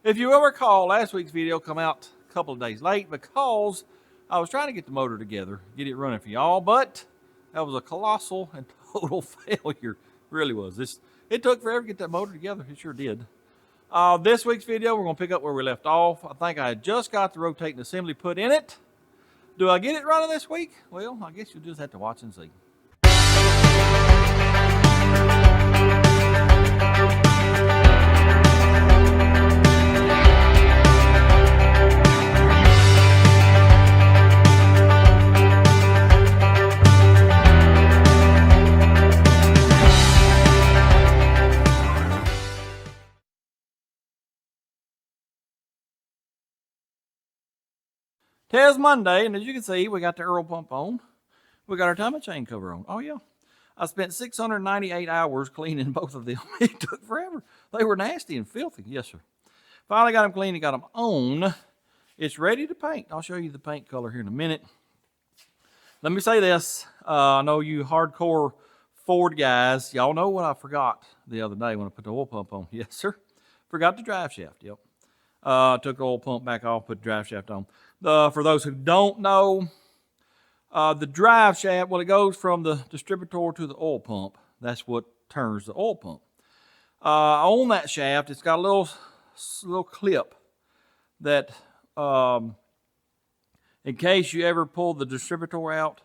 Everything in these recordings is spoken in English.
If you will recall, last week's video come out a couple of days late because I was trying to get the motor together, get it running for y'all, but that was a colossal and total failure. Really was. It took forever to get that motor together. It sure did. This week's video, we're going to pick up where we left off. I think I had just got the rotating assembly put in it. Do I get it running this week? Well, I guess you'll just have to watch and see. Today's Monday, and as you can see, we got the Earl pump on. We got our timing chain cover on. Oh, yeah. I spent 698 hours cleaning both of them. It took forever. They were nasty and filthy. Yes, sir. Finally got them clean and got them on. It's ready to paint. I'll show you the paint color here in a minute. Let me say this. I know you hardcore Ford guys, y'all know what I forgot the other day when I put the oil pump on. Yes, sir. Forgot the drive shaft. Yep. Took the oil pump back off, put the drive shaft on. For those who don't know, the drive shaft, well, it goes from the distributor to the oil pump. That's what turns the oil pump. On that shaft, it's got a little clip that, in case you ever pull the distributor out,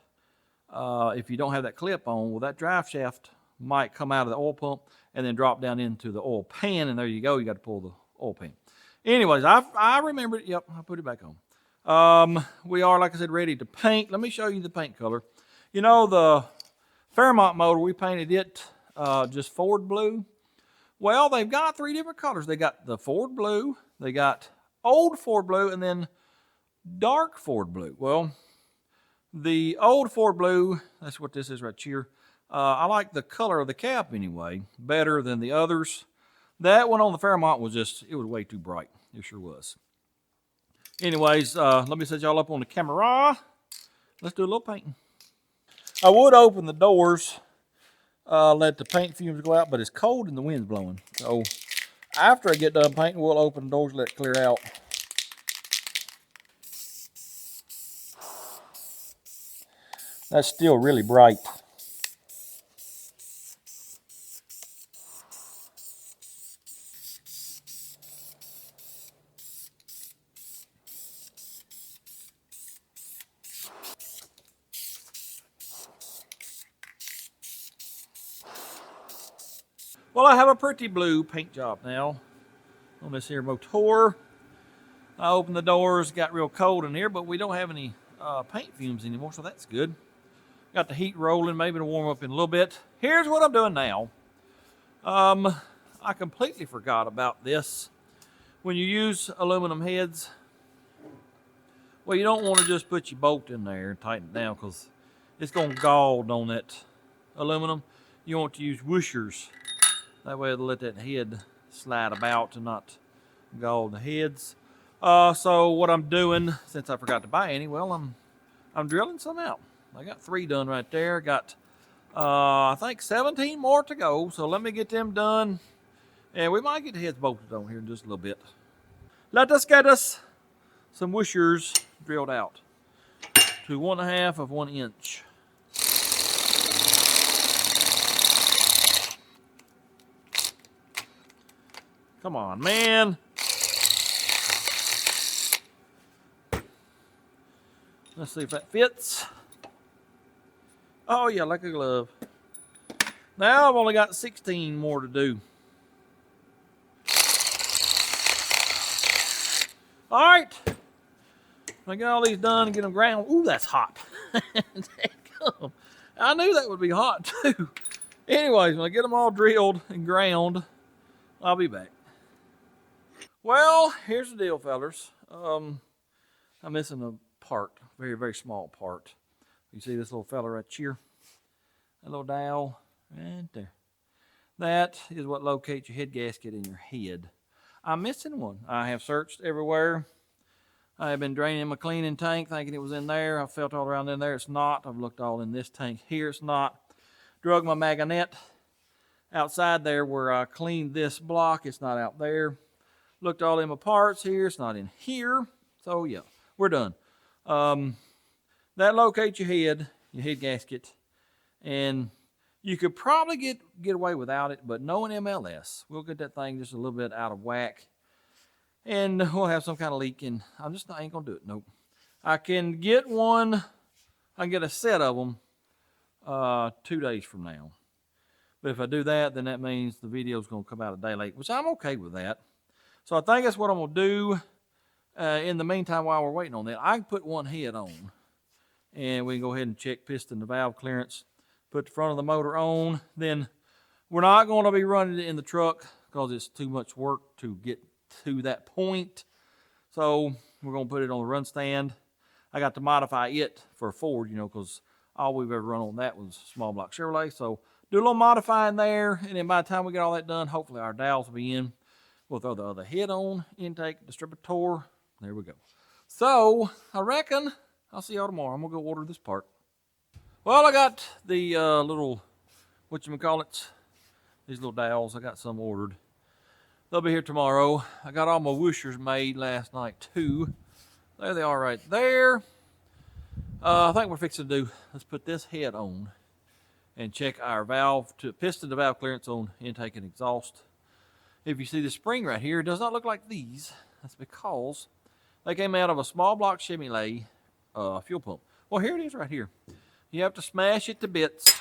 if you don't have that clip on, well, that drive shaft might come out of the oil pump and then drop down into the oil pan, and there you go. You got to pull the oil pan. Anyways, I remembered. Yep, I put it back on. We are, like I said, ready to paint. Let me show you the paint color. You know, the Fairmont motor, we painted it just Ford blue. Well, they've got three different colors. They got the Ford blue, they got old Ford blue, and then dark Ford blue. Well, the old Ford blue, that's what this is right here. I like the color of the cap anyway, better than the others. That one on the Fairmont was it was way too bright. It sure was. Anyways, let me set y'all up on the camera. Let's do a little painting. I would open the doors, let the paint fumes go out, but it's cold and the wind's blowing. So after I get done painting, we'll open the doors, let it clear out. That's still really bright. Well, I have a pretty blue paint job now on this here motor. I opened the doors, got real cold in here, but we don't have any paint fumes anymore, so that's good. Got the heat rolling, maybe to warm up in a little bit. Here's what I'm doing now. I completely forgot about this. When you use aluminum heads, well, you don't want to just put your bolt in there and tighten it down because it's going to gall on that aluminum. You want to use whooshers. That way it'll let that head slide about and not gall the heads. So what I'm doing, since I forgot to buy any, well, I'm drilling some out. I got 3 done right there. Got, I think 17 more to go. So let me get them done. And we might get the heads bolted on here in just a little bit. Let us get some whooshers drilled out to 1/2 of 1 inch. Come on, man. Let's see if that fits. Oh, yeah, like a glove. Now I've only got 16 more to do. All right. I get all these done and get them ground. Ooh, that's hot. I knew that would be hot, too. Anyways, when I get them all drilled and ground, I'll be back. Well, here's the deal, fellers. I'm missing a part, very, very small part. You see this little fella right here? That little dowel right there. That is what locates your head gasket in your head. I'm missing one. I have searched everywhere. I have been draining my cleaning tank thinking it was in there. I felt all around in there. It's not. I've looked all in this tank here. It's not. Drug my magnet outside there where I cleaned this block. It's not out there. Looked all in my parts here. It's not in here. So yeah, we're done. That locates your head gasket, and you could probably get away without it, but knowing MLS, we'll get that thing just a little bit out of whack, and we'll have some kind of leak, and I ain't gonna do it. Nope. I can get a set of them 2 days from now. But if I do that, then that means the video is going to come out a day late, which I'm okay with that. So I think that's what I'm going to do in the meantime while we're waiting on that. I can put one head on, and we can go ahead and check piston to valve clearance, put the front of the motor on. Then we're not going to be running it in the truck because it's too much work to get to that point. So we're going to put it on the run stand. I got to modify it for a Ford, because all we've ever run on that was small block Chevrolet. So do a little modifying there, and then by the time we get all that done, hopefully our dowels will be in. We'll throw the other head on, intake, distributor. There we go. So I reckon I'll see y'all tomorrow. I'm gonna go order this part. Well, I got the little, whatchamacallits, these little dowels. I got some ordered. They'll be here tomorrow. I got all my whoosers made last night too. There they are right there. I think we're fixing to do, let's put this head on and check our piston to valve clearance on intake and exhaust. If you see the spring right here, it does not look like these. That's because they came out of a small block Chevrolet fuel pump. Well, here it is right here. You have to smash it to bits,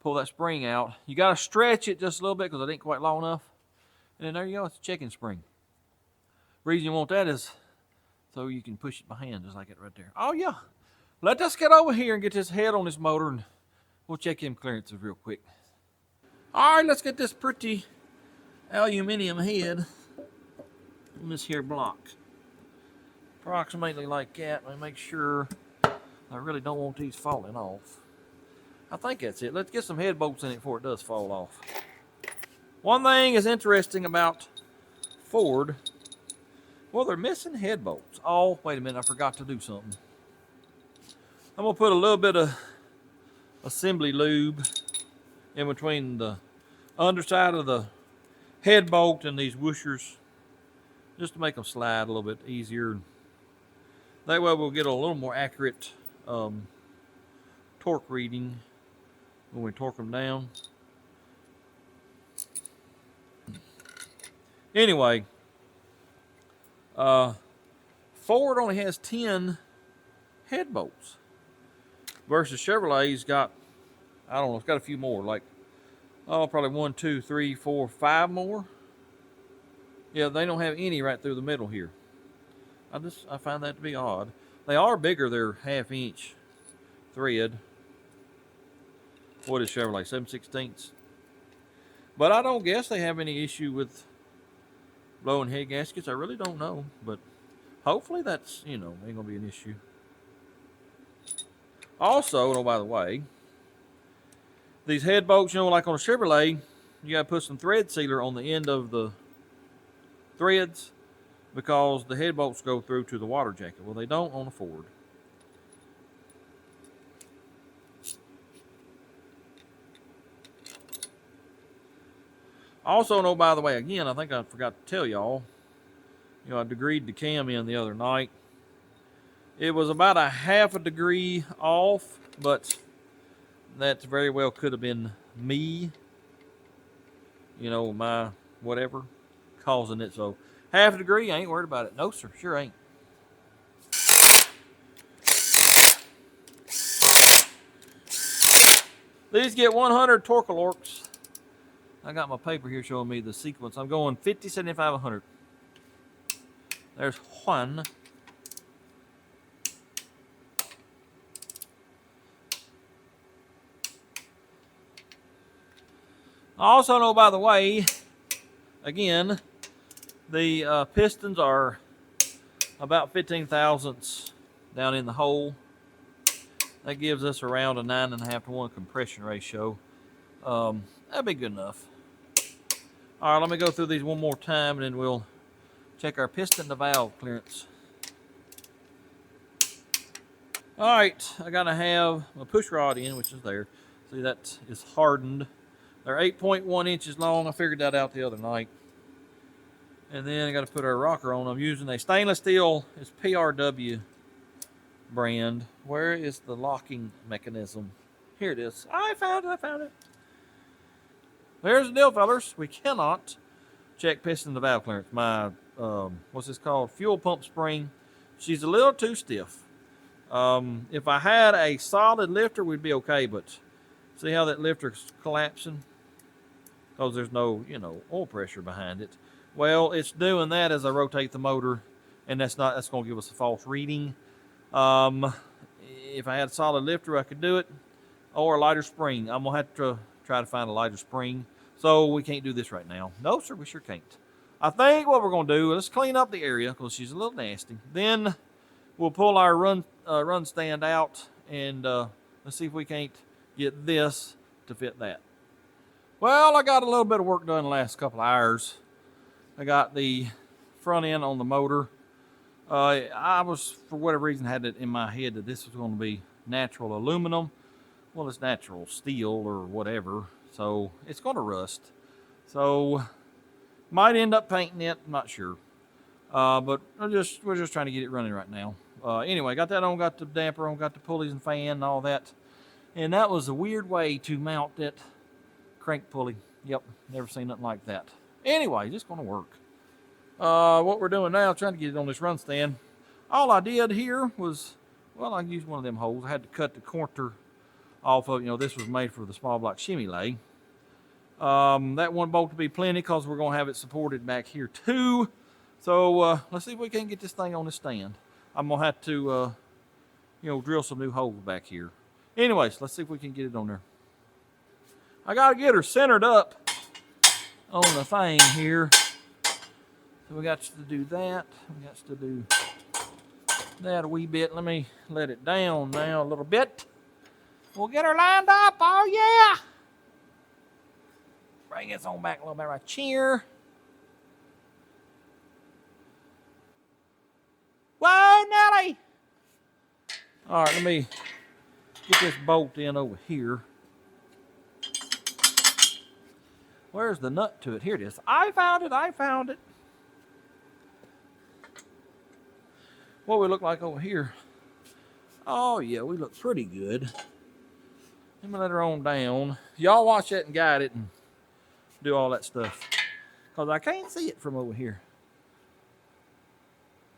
pull that spring out. You got to stretch it just a little bit because it ain't quite long enough. And then there you go, it's a checking spring. Reason you want that is so you can push it by hand just like it right there. Oh yeah, let us get over here and get this head on this motor, and we'll check in clearances real quick. All right, let's get this pretty aluminum head on this here block. Approximately like that. Let me make sure. I really don't want these falling off. I think that's it. Let's get some head bolts in it before it does fall off. One thing is interesting about Ford. Well, they're missing head bolts. Oh, wait a minute. I forgot to do something. I'm going to put a little bit of assembly lube in between the underside of the head bolt and these whoosers, just to make them slide a little bit easier. That way we'll get a little more accurate torque reading when we torque them down. Anyway, Ford only has 10 head bolts versus Chevrolet's got, I don't know, it's got a few more, like, probably 1, 2, 3, 4, 5 more. Yeah, they don't have any right through the middle here. I find that to be odd. They are bigger, they're 1/2 inch thread. What is Chevrolet, 7/16? But I don't guess they have any issue with blowing head gaskets. I really don't know, but hopefully that's, ain't gonna be an issue. Also, oh, by the way, these head bolts, like on a Chevrolet, you gotta put some thread sealer on the end of the threads because the head bolts go through to the water jacket. Well, they don't on a Ford. Also, by the way, again, I think I forgot to tell y'all, I degreed the cam in the other night. It was about a 1/2 degree off, but that very well could have been me, my whatever, causing it. So 1/2 degree, I ain't worried about it. No, sir, sure ain't. These get 100 Torque-a-lorks. I got my paper here showing me the sequence. I'm going 50, 75, 100. There's one. I also know, by the way, again, the pistons are about 15 thousandths down in the hole. That gives us around a 9.5 to 1 compression ratio. That'd be good enough. All right, let me go through these one more time, and then we'll check our piston to valve clearance. All right, I gotta have a push rod in, which is there. See, that is hardened. They're 8.1 inches long. I figured that out the other night. And then I got to put our rocker on. I'm using a stainless steel. It's PRW brand. Where is the locking mechanism? Here it is. I found it. I found it. There's the deal, fellers. We cannot check piston to valve clearance. My, what's this called? Fuel pump spring. She's a little too stiff. If I had a solid lifter, we'd be okay, but see how that lifter's collapsing? Because there's no, oil pressure behind it. Well, it's doing that as I rotate the motor, and that's going to give us a false reading. If I had a solid lifter, I could do it, or a lighter spring. I'm going to have to try to find a lighter spring. So we can't do this right now. No, sir, we sure can't. I think what we're going to do, let's clean up the area because she's a little nasty. Then we'll pull our run stand out, and let's see if we can't get this to fit that. Well, I got a little bit of work done the last couple of hours. I got the front end on the motor. I was, for whatever reason, had it in my head that this was going to be natural aluminum. Well, it's natural steel or whatever, so it's going to rust. So, might end up painting it, I'm not sure. But we're just trying to get it running right now. Anyway, got that on, got the damper on, got the pulleys and fan and all that. And that was a weird way to mount that crank pulley. Yep, never seen nothing like that. Anyway, just going to work. What we're doing now, trying to get it on this run stand. All I did here was, well, I used one of them holes. I had to cut the corner off of, this was made for the small block shimmy lay. That one bolt to be plenty because we're going to have it supported back here too. So let's see if we can get this thing on the stand. I'm going to have to, drill some new holes back here. Anyways, let's see if we can get it on there. I got to get her centered up on the thing here. So we got to do that. We got to do that a wee bit. Let me let it down now a little bit. We'll get her lined up. Oh, yeah. Bring this on back a little bit right here. Whoa, Nelly. All right, let me get this bolt in over here. Where's the nut to it? Here it is. I found it. I found it. What we look like over here? Oh, yeah, we look pretty good. Let me let her on down. Y'all watch that and guide it and do all that stuff. Because I can't see it from over here.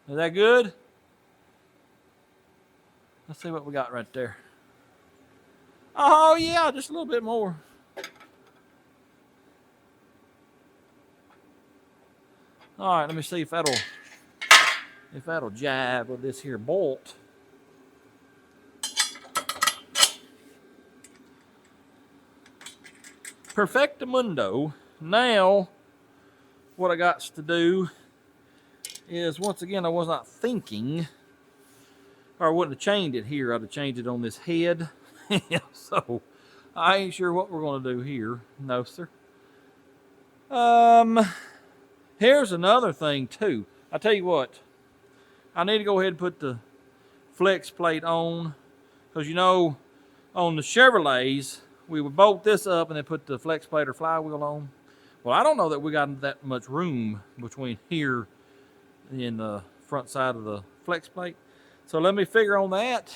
Is that good? Let's see what we got right there. Oh, yeah, just a little bit more. All right, let me see if that'll jive with this here bolt. Perfectamundo. Now, what I got to do is, once again, I was not thinking, or I wouldn't have changed it here. I'd have changed it on this head. So, I ain't sure what we're going to do here. No, sir. Here's another thing, too. I tell you what, I need to go ahead and put the flex plate on, because on the Chevrolets, we would bolt this up and then put the flex plate or flywheel on. Well, I don't know that we got that much room between here and the front side of the flex plate. So let me figure on that.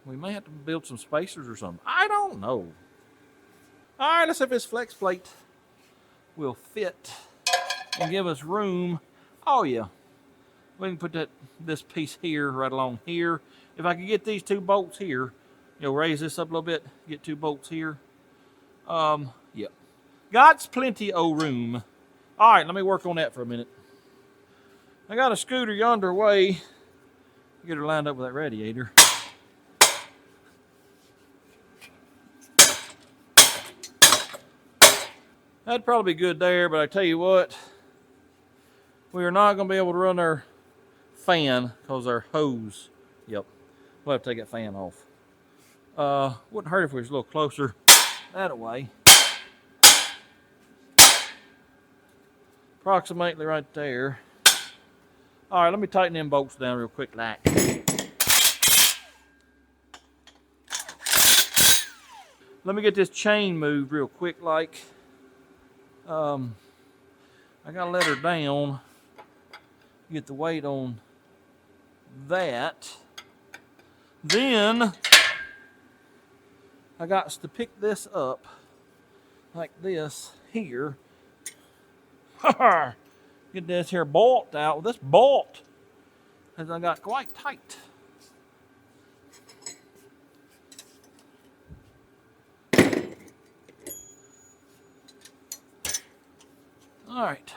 We may have to build some spacers or something. I don't know. All right, let's see if this flex plate will fit and give us room. Oh, yeah. We can put this piece here right along here. If I could get these two bolts here, raise this up a little bit, get two bolts here. Yeah. God's plenty of room. All right, let me work on that for a minute. I got a scooter yonder way. Get her lined up with that radiator. That'd probably be good there, but I tell you what, we are not going to be able to run our fan because our hose, we'll have to take that fan off. Wouldn't hurt if we was a little closer that way. Approximately right there. All right, let me tighten them bolts down real quick like. Let me get this chain moved real quick like. I gotta let her down, get the weight on that. Then I got to pick this up like this here. Get this here bolt out. This bolt has I got quite tight. All right.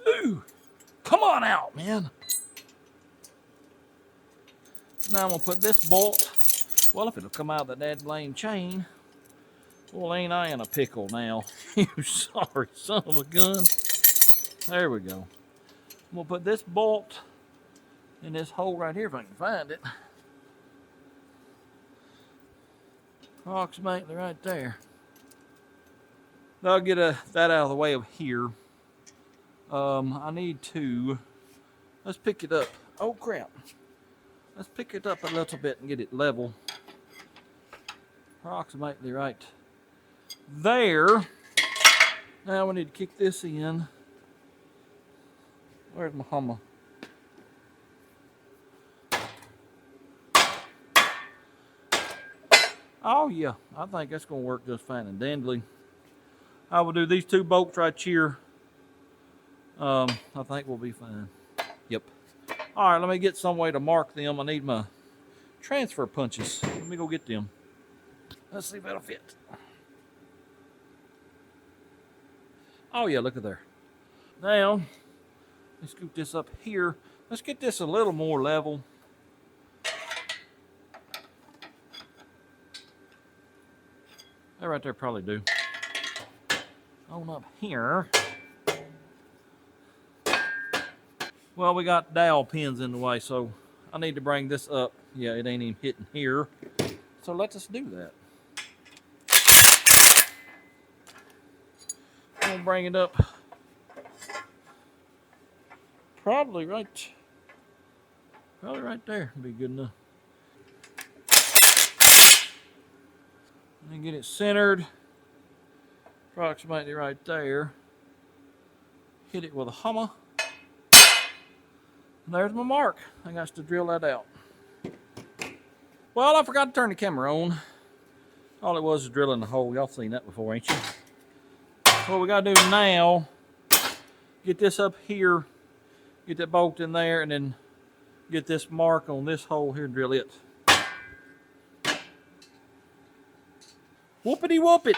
Ooh, come on out, man. Now I'm gonna put this bolt. Well, if it'll come out of the dead blame chain. Well, ain't I in a pickle now? You sorry son of a gun. There we go. I'm gonna put this bolt in this hole right here if I can find it. Approximately right there. I'll get that out of the way of here. I need to, let's pick it up. Oh crap. Let's pick it up a little bit and get it level. Approximately right there. Now we need to kick this in. Where's my hammer? Oh yeah, I think that's gonna work just fine and dandy. I will do these two bolts right here. I think we'll be fine. Yep. All right, let me get some way to mark them. I need my transfer punches. Let me go get them. Let's see if that'll fit. Oh yeah, look at there. Now, let's scoop this up here. Let's get this a little more level. That right there probably do. On up here. Well, we got dowel pins in the way, so I need to bring this up. Yeah, it ain't even hitting here. So let us do that. I'm gonna bring it up. Probably right there would be good enough. And get it centered. Approximately right there. Hit it with a hammer. And there's my mark. I got to drill that out. Well, I forgot to turn the camera on. All it was drilling the hole. Y'all seen that before, ain't you? What we gotta do now, get this up here, get that bolt in there, and then get this mark on this hole here and drill it. Whoopity whoop it.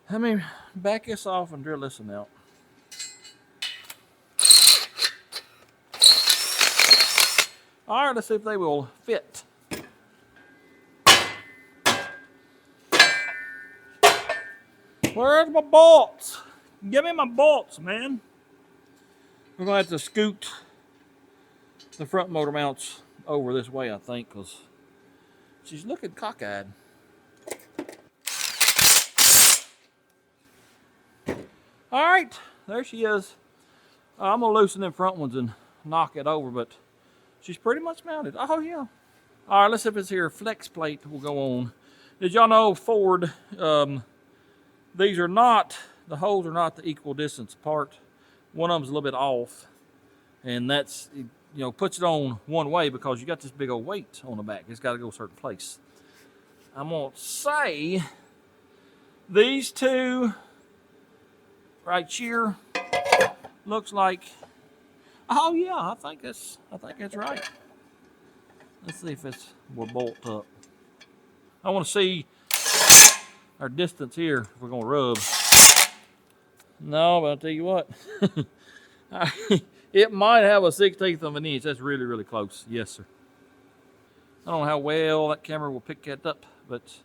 Let me back this off and drill this one out. All right, let's see if they will fit. Where's my bolts? Give me my bolts, man. We're gonna have to scoot the front motor mounts over this way, I think, because she's looking cockeyed. All right, there she is. I'm gonna loosen them front ones and knock it over, but she's pretty much mounted. Oh yeah. All right, let's see if this here flex plate will go on. Did y'all know Ford, these are not, the holes are not the equal distance apart. One of them's a little bit off, and that's, you know, puts it on one way because you got this big old weight on the back. It's got to go a certain place. I'm gonna say these two right here looks like, oh yeah, I think that's right. Let's see if will bolt up. I want to see our distance here if we're gonna rub. No, but I'll tell you what. It might have a 1/16 of an inch. That's really, really close. Yes, sir. I don't know how well that camera will pick that up, but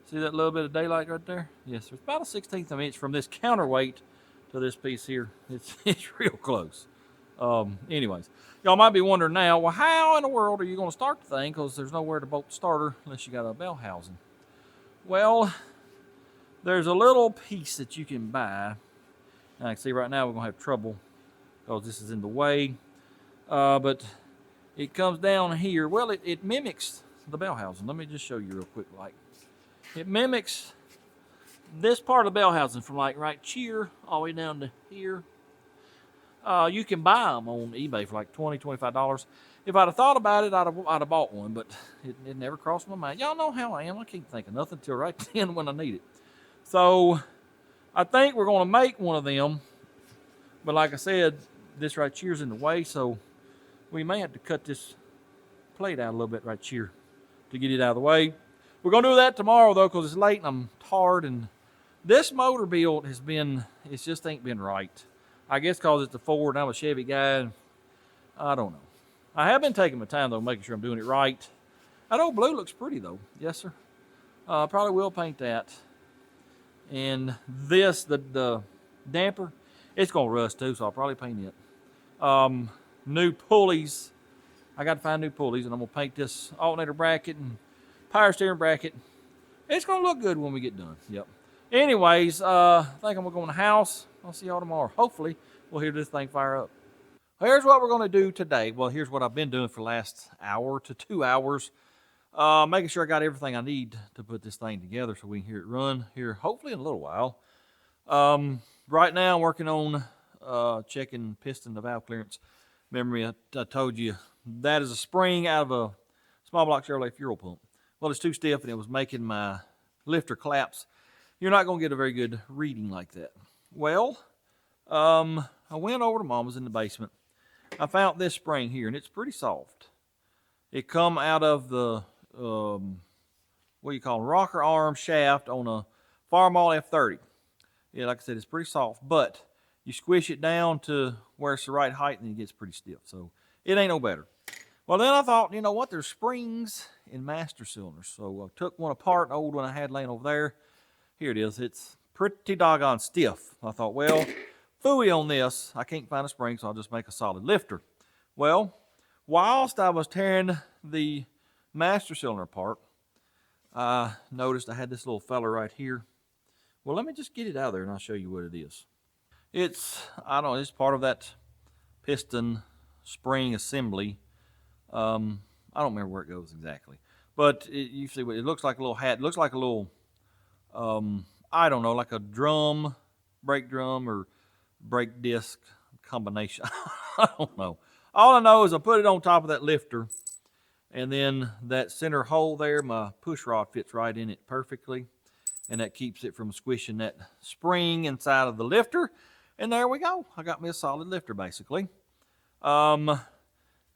see that little bit of daylight right there? Yes, sir. It's about a 1/16 of an inch from this counterweight to this piece here. It's real close. Anyways, y'all might be wondering now, well, how in the world are you going to start the thing? Because there's nowhere to bolt the starter unless you got a bell housing. Well, there's a little piece that you can buy. And I can see right now we're going to have trouble because this is in the way. But it comes down here. Well, it mimics the bell housing. Let me just show you real quick. Like, it mimics this part of the bell housing from like right here all the way down to here. You can buy them on eBay for like $20, $25. If I'd have thought about it, I'd have bought one, but it never crossed my mind. Y'all know how I am. I can't think of nothing till right then when I need it. So I think we're going to make one of them. But like I said, this right here's in the way, so we may have to cut this plate out a little bit right here to get it out of the way. We're going to do that tomorrow, though, because it's late and I'm tired. And this motor build has been, it just ain't been right. I guess because it's a Ford and I'm a Chevy guy. I don't know. I have been taking my time, though, making sure I'm doing it right. That old blue looks pretty, though. Yes, sir. I probably will paint that. And this, the damper, it's going to rust, too, so I'll probably paint it. New pulleys. I got to find new pulleys, and I'm going to paint this alternator bracket and power steering bracket. It's going to look good when we get done. Yep. Anyways, I think I'm going to go in the house. I'll see y'all tomorrow. Hopefully, we'll hear this thing fire up. Here's what we're going to do today. Well, here's what I've been doing for the last hour to 2 hours. Making sure I got everything I need to put this thing together so we can hear it run here, hopefully in a little while. Right now, I'm working on checking piston to valve clearance. Remember I told you that is a spring out of a small block Chevrolet fuel pump. Well, it's too stiff and it was making my lifter collapse. You're not going to get a very good reading like that. Well, I went over to Mama's in the basement. I found this spring here, and it's pretty soft. It come out of the, what do you call it, rocker arm shaft on a Farmall F30. Yeah, like I said, it's pretty soft, but you squish it down to where it's the right height, and it gets pretty stiff. So it ain't no better. Well, then I thought, you know what, there's springs in master cylinders. So I took one apart, an old one I had laying over there. Here it is. It's pretty doggone stiff. I thought, well, phooey on this. I can't find a spring, so I'll just make a solid lifter. Well, whilst I was tearing the master cylinder apart, I noticed I had this little fella right here. Well, let me just get it out of there and I'll show you what it is. I don't know, it's part of that piston spring assembly. I don't remember where it goes exactly. But you see what it looks like, a little hat. It looks like a little, I don't know, like a drum, brake drum or brake disc combination. I don't know. All I know is I put it on top of that lifter, and then that center hole there, my push rod fits right in it perfectly, and that keeps it from squishing that spring inside of the lifter. And there we go. I got me a solid lifter basically.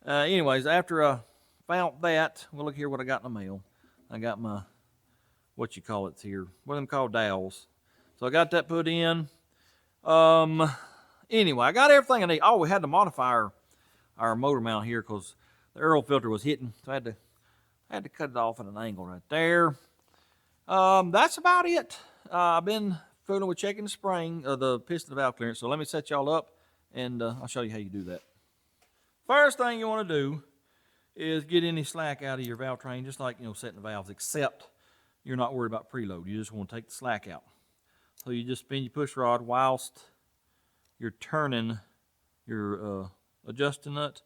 Anyways, after I found that, well, look here what I got in the mail. I got my, what you call it here, what are them called, dowels. So I got that put in. Anyway, I got everything I need. Oh, we had to modify our motor mount here because the Earl filter was hitting, so I had to cut it off at an angle right there. That's about it. I've been fooling with checking the spring, the piston valve clearance. So let me set y'all up, and I'll show you how you do that. First thing you want to do is get any slack out of your valve train, just like, setting the valves, except you're not worried about preload. You just want to take the slack out. So you just spin your push rod whilst you're turning your adjusting nut.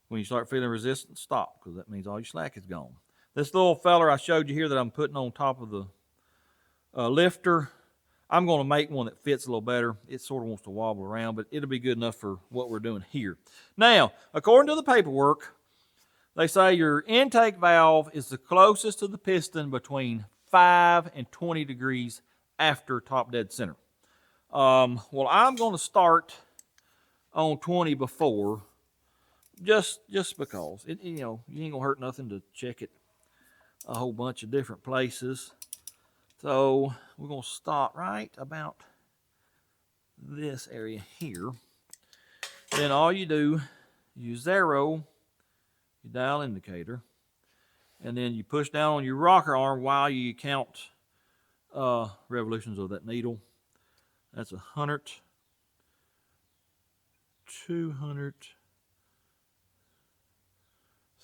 When you start feeling resistance, stop, because that means all your slack is gone. This little feller I showed you here that I'm putting on top of the lifter, I'm going to make one that fits a little better. It sort of wants to wobble around, but it'll be good enough for what we're doing here. Now, according to the paperwork, they say your intake valve is the closest to the piston between 5 and 20 degrees after top dead center. Well, I'm going to start on 20 before, just because. You ain't going to hurt nothing to check it a whole bunch of different places. So we're going to start right about this area here. Then all you do, you zero your dial indicator, and then you push down on your rocker arm while you count revolutions of that needle. That's 100, 200,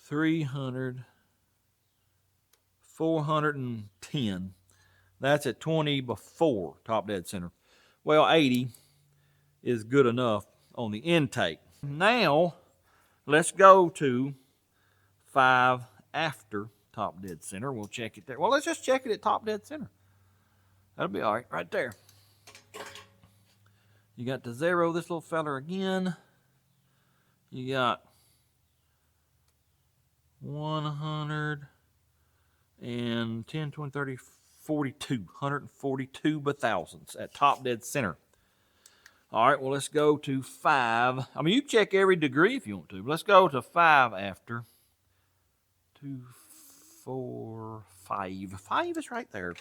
300, 410. That's at 20 before top dead center. Well, 80 is good enough on the intake. Now, let's go to 5 after top dead center. We'll check it there. Well, let's just check it at top dead center. That'll be all right, right there. You got to zero this little feller again. You got 100 and 10, 20, 30, 42. 142 thousandths at top dead center. All right, well, let's go to 5. I mean, you check every degree if you want to, but let's go to 5 after. 2, 4, 5. 5 is right there.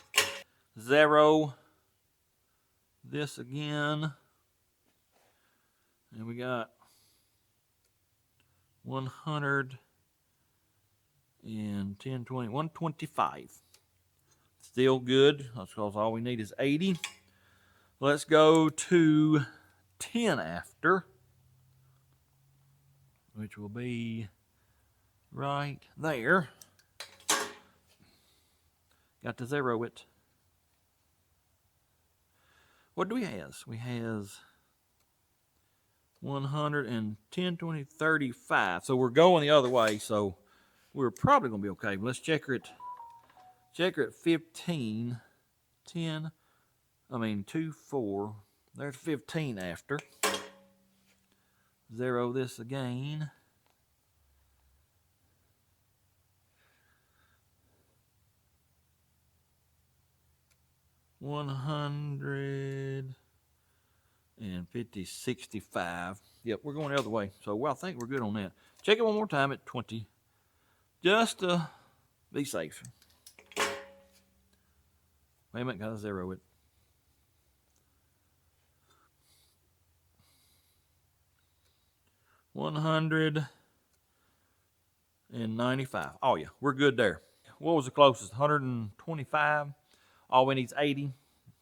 0. This again. And we got 100 and 10, 20, 125. Still good, because all we need is 80. Let's go to 10 after, which will be right there. Got to zero it. What do we have? We have 110, 20, 35. So we're going the other way, so we're probably going to be okay. But let's check her at 15, 10, 2, 4. There's 15 after. Zero this again. $150, 65. Yep, we're going the other way. So, well, I think we're good on that. Check it one more time at 20, just to be safe. Wait a minute, gotta zero it. $195. Oh yeah, we're good there. What was the closest? 125. All we need is 80.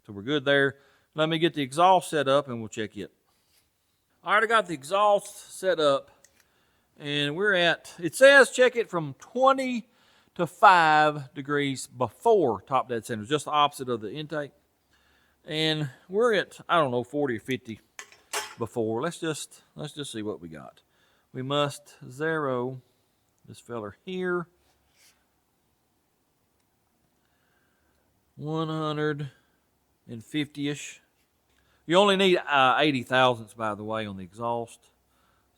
So we're good there. Let me get the exhaust set up and we'll check it. All right, I got the exhaust set up. And we're at, it says check it from 20 to 5 degrees before top dead center, just the opposite of the intake. And we're at, I don't know, 40 or 50 before. Let's just see what we got. We must zero this feller here. 150-ish. You only need 80 thousandths, by the way, on the exhaust.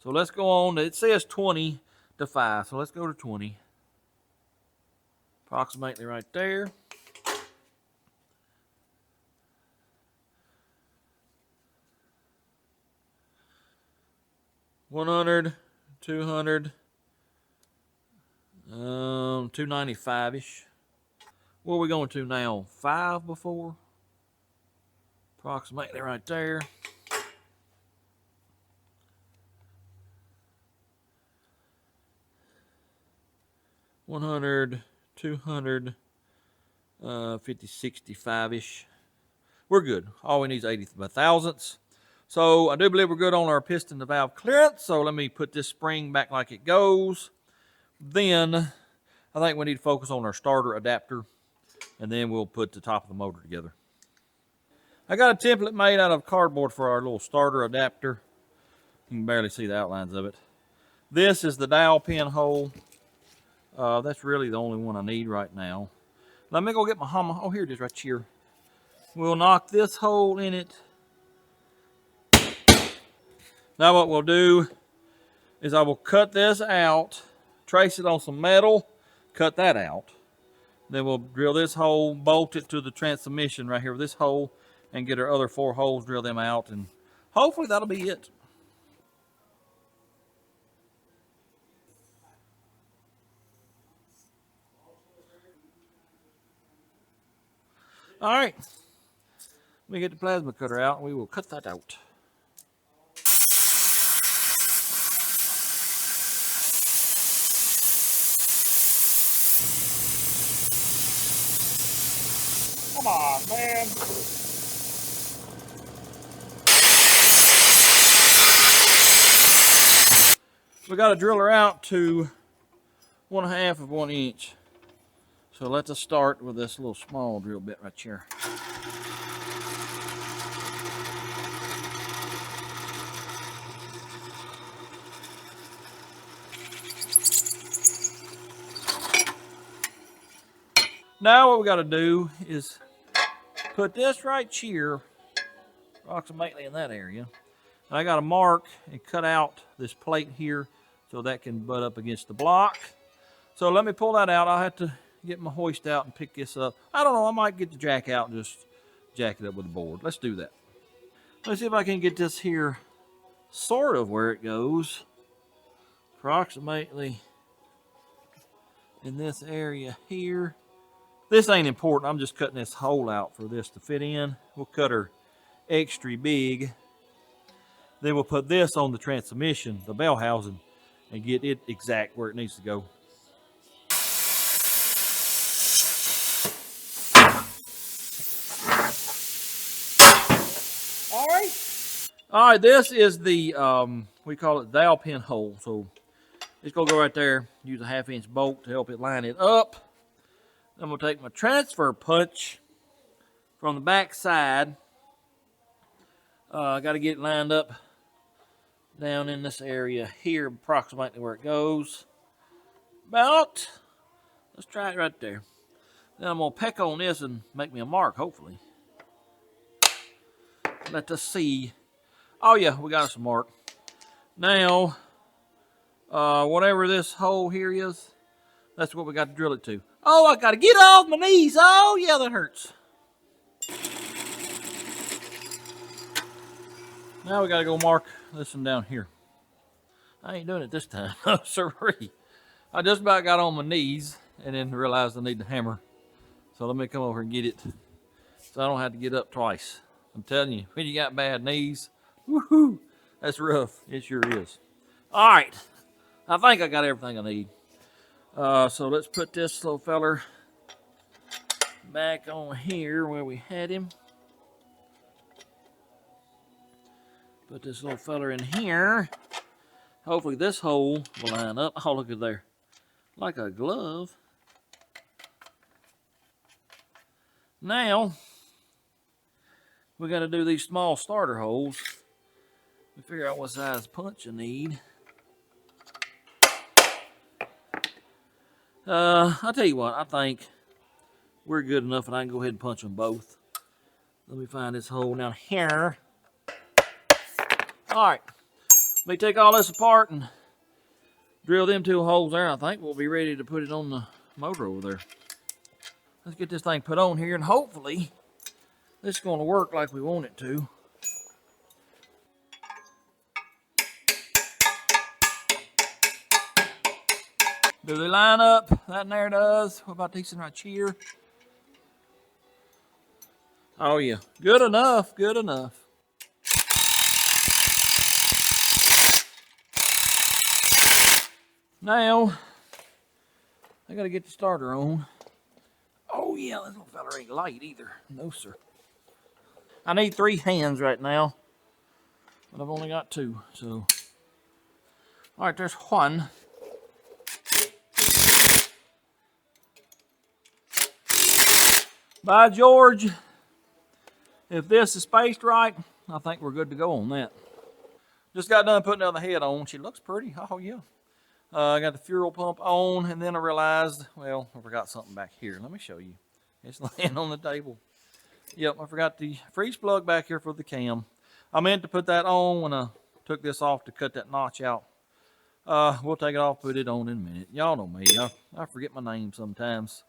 So let's go on. It says 20 to 5, so let's go to 20. Approximately right there. $100, 200, 295-ish. What are we going to now? 5 before? Approximately right there. $100, 200, 50, 65-ish. We're good. All we need is 80 thousandths. So I do believe we're good on our piston to valve clearance. So let me put this spring back like it goes. Then I think we need to focus on our starter adapter, and then we'll put the top of the motor together. I got a template made out of cardboard for our little starter adapter. You can barely see the outlines of it. This is the dowel pin hole. That's really the only one I need right now. Let me go get my hammer. Oh, here it is right here. We'll knock this hole in it. Now what we'll do is I will cut this out, trace it on some metal, cut that out. Then we'll drill this hole, bolt it to the transmission right here with this hole, and get our other 4 holes, drill them out, and hopefully that'll be it. All right, let me get the plasma cutter out, and we will cut that out. Come on, man. We got to drill her out to 1/2 of 1 inch. So let us start with this little small drill bit right here. Now what we got to do is Put this right here, approximately in that area. And I got to mark and cut out this plate here so that can butt up against the block. So let me pull that out. I'll have to get my hoist out and pick this up. I don't know, I might get the jack out and just jack it up with the board. Let's do that. Let's see if I can get this here sort of where it goes. Approximately in this area here. This ain't important. I'm just cutting this hole out for this to fit in. We'll cut her extra big. Then we'll put this on the transmission, the bell housing, and get it exact where it needs to go. All right, this is the, we call it dowel pin hole. So it's gonna go right there. Use a 1/2-inch bolt to help it line it up. I'm gonna take my transfer punch from the back side. I gotta get it lined up down in this area here, approximately where it goes. Let's try it right there. Then I'm gonna peck on this and make me a mark, hopefully. Let us see. Oh yeah, we got us a mark. Now, whatever this hole here is, that's what we got to drill it to. Oh, I gotta get off my knees. Oh yeah, that hurts. Now we gotta go mark this one down here. I ain't doing it this time. Oh, sorry. I just about got on my knees and then realized I need the hammer. So let me come over and get it so I don't have to get up twice. I'm telling you, when you got bad knees, woohoo, that's rough. It sure is. All right, I think I got everything I need. So let's put this little feller back on here where we had him. Put this little feller in here. Hopefully this hole will line up. Oh, look at there. Like a glove. Now, we got to do these small starter holes. We figure out what size punch you need. I'll tell you what, I think we're good enough and I can go ahead and punch them both. Let me find this hole down here. All right, let me take all this apart and drill them 2 holes there. I think we'll be ready to put it on the motor over there. Let's get this thing put on here and hopefully this is going to work like we want it to. Do they line up? That and there does. What about these right here? Oh yeah, good enough, good enough. Now, I gotta get the starter on. Oh yeah, this little fella ain't light either. No sir. I need 3 hands right now, but I've only got 2, so. All right, there's 1. By George, if this is spaced right, I think we're good to go on that. Just got done putting the other head on. She looks pretty. Oh yeah. I got the fuel pump on, and then I realized, well, I forgot something back here. Let me show you. It's laying on the table. Yep, I forgot the freeze plug back here for the cam. I meant to put that on when I took this off to cut that notch out. We'll take it off, put it on in a minute. Y'all know me. I forget my name sometimes.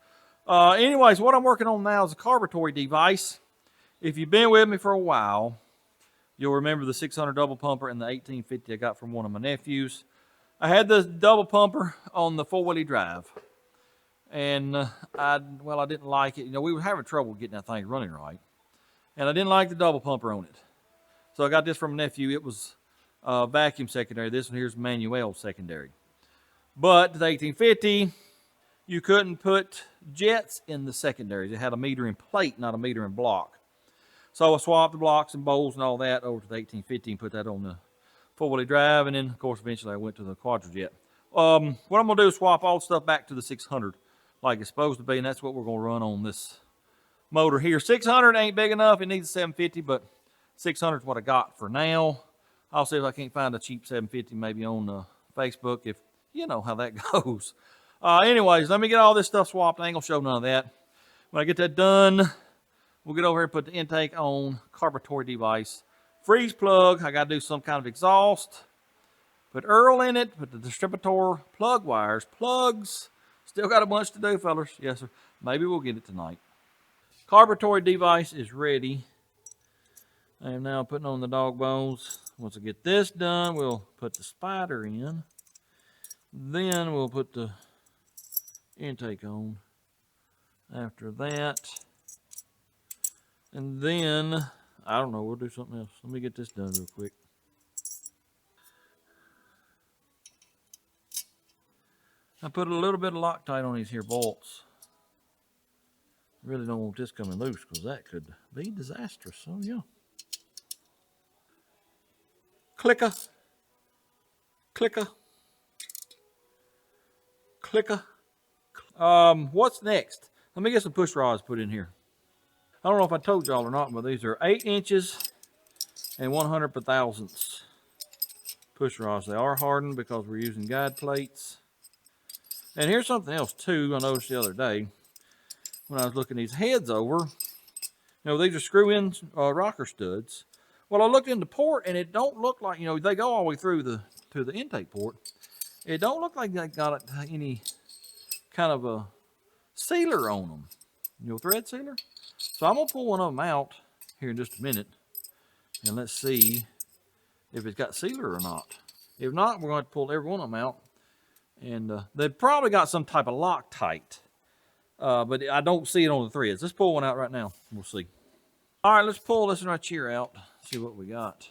Anyways, what I'm working on now is a carburetor device. If you've been with me for a while, you'll remember the 600 double pumper and the 1850 I got from one of my nephews. I had the double pumper on the 4-wheel drive, and I didn't like it. You know, we were having trouble getting that thing running right, and I didn't like the double pumper on it. So I got this from a nephew. It was vacuum secondary. This one here's manual secondary. But the 1850, you couldn't put jets in the secondaries. It had a meter in plate, not a meter in block. So I swapped the blocks and bowls and all that over to the 1850 and put that on the 4-wheel drive, and then of course eventually I went to the quadrojet. What I'm gonna do is swap all the stuff back to the 600 like it's supposed to be, and that's what we're gonna run on this motor here. 600 ain't big enough, it needs a 750, but 600 is what I got for now. I'll see if I can't find a cheap 750 maybe on Facebook, if you know how that goes. Anyways, let me get all this stuff swapped. I ain't gonna show none of that. When I get that done, We'll get over here and put the intake on, carburetor device. Freeze plug, I gotta do some kind of exhaust. Put Earl in it, put the distributor, plug wires, plugs. Still got a bunch to do, fellas. Yes, sir. Maybe we'll get it tonight. Carburetor device is ready. I am now putting on the dog bones. Once I get this done, we'll put the spider in. Then we'll put the intake on. After that, and then, I don't know, we'll do something else. Let me get this done real quick. I put a little bit of Loctite on these here bolts. Really don't want this coming loose because that could be disastrous. So yeah. Clicker. Clicker. Clicker. What's next? Let me get some push rods put in here. I don't know if I told y'all or not, but these are 8 inches and 100 per thousandths push rods. They are hardened because we're using guide plates. And here's something else too I noticed the other day when I was looking these heads over. You know, these are screw-in rocker studs. Well, I looked in the port and it don't look like, you know, they go all the way through to the intake port. It don't look like they got any kind of a sealer on them. You know, thread sealer. So I'm gonna pull one of them out here in just a minute and let's see if it's got sealer or not. If not, we're going to pull every one of them out. And they've probably got some type of Loctite. But I don't see it on the threads. Let's pull one out right now. We'll see. All right, let's pull this one right here out. See what we got.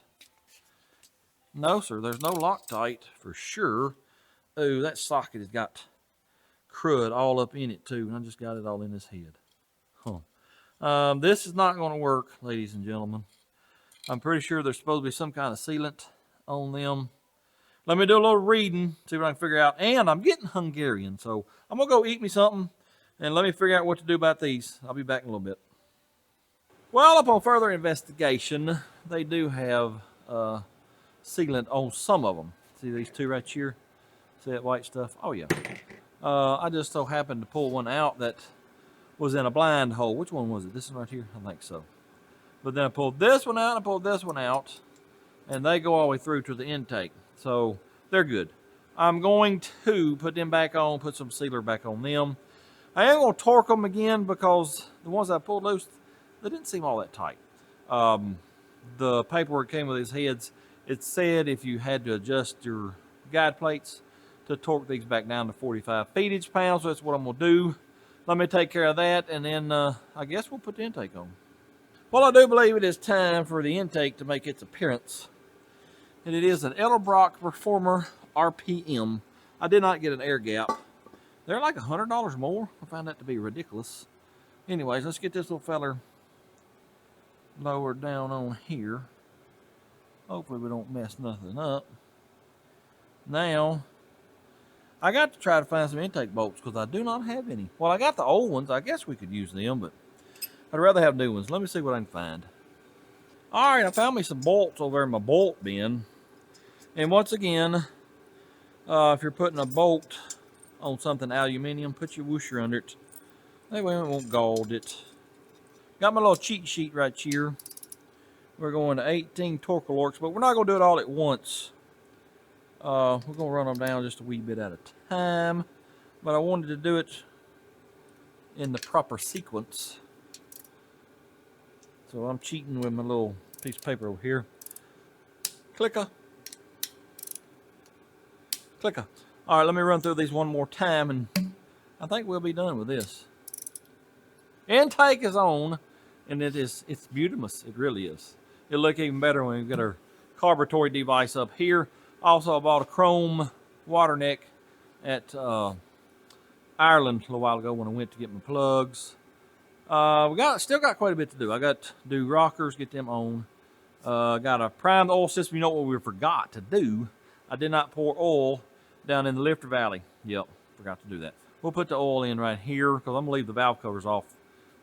No, sir, there's no Loctite for sure. Oh, that socket has got crud all up in it too. And I just got it all in this head. Huh. This is not going to work, ladies and gentlemen. I'm pretty sure there's supposed to be some kind of sealant on them. Let me do a little reading, see what I can figure out. And I'm getting Hungarian, so I'm going to go eat me something and let me figure out what to do about these. I'll be back in a little bit. Well, upon further investigation, they do have sealant on some of them. See these two right here? See that white stuff? Oh, yeah. I just so happened to pull one out that was in a blind hole. Which one was it? This one right here? I think so. But then I pulled this one out and I pulled this one out, and they go all the way through to the intake. So they're good. I'm going to put them back on, put some sealer back on them. I am going to torque them again because the ones I pulled loose, they didn't seem all that tight. The paperwork came with these heads. It said if you had to adjust your guide plates to torque these back down to 45 feet-pounds. So that's what I'm going to do. Let me take care of that, and then I guess we'll put the intake on. Well, I do believe it is time for the intake to make its appearance. And it is an Edelbrock Performer RPM. I did not get an air gap. They're like $100 more. I find that to be ridiculous. Anyways, let's get this little feller lowered down on here. Hopefully we don't mess nothing up. Now, I got to try to find some intake bolts because I do not have any. Well, I got the old ones. I guess we could use them, but I'd rather have new ones. Let me see what I can find. All right, I found me some bolts over there in my bolt bin. And once again, if you're putting a bolt on something aluminum, put your whoosher under it. That way it won't gald it. Got my little cheat sheet right here. We're going to 18 torque-a-lorks, but we're not going to do it all at once. We're going to run them down just a wee bit at a time. But I wanted to do it in the proper sequence. So I'm cheating with my little piece of paper over here. Clicker. Clicker. All right, let me run through these one more time, and I think we'll be done with this. Intake is on, and it's beautimous. It really is. It'll look even better when we get our carburetor device up here. Also, I bought a chrome water neck at Ireland a little while ago when I went to get my plugs. Still got quite a bit to do. I got to do rockers, get them on. Got to prime the oil system. You know what we forgot to do? I did not pour oil down in the lifter valley. Yep, forgot to do that. We'll put the oil in right here because I'm going to leave the valve covers off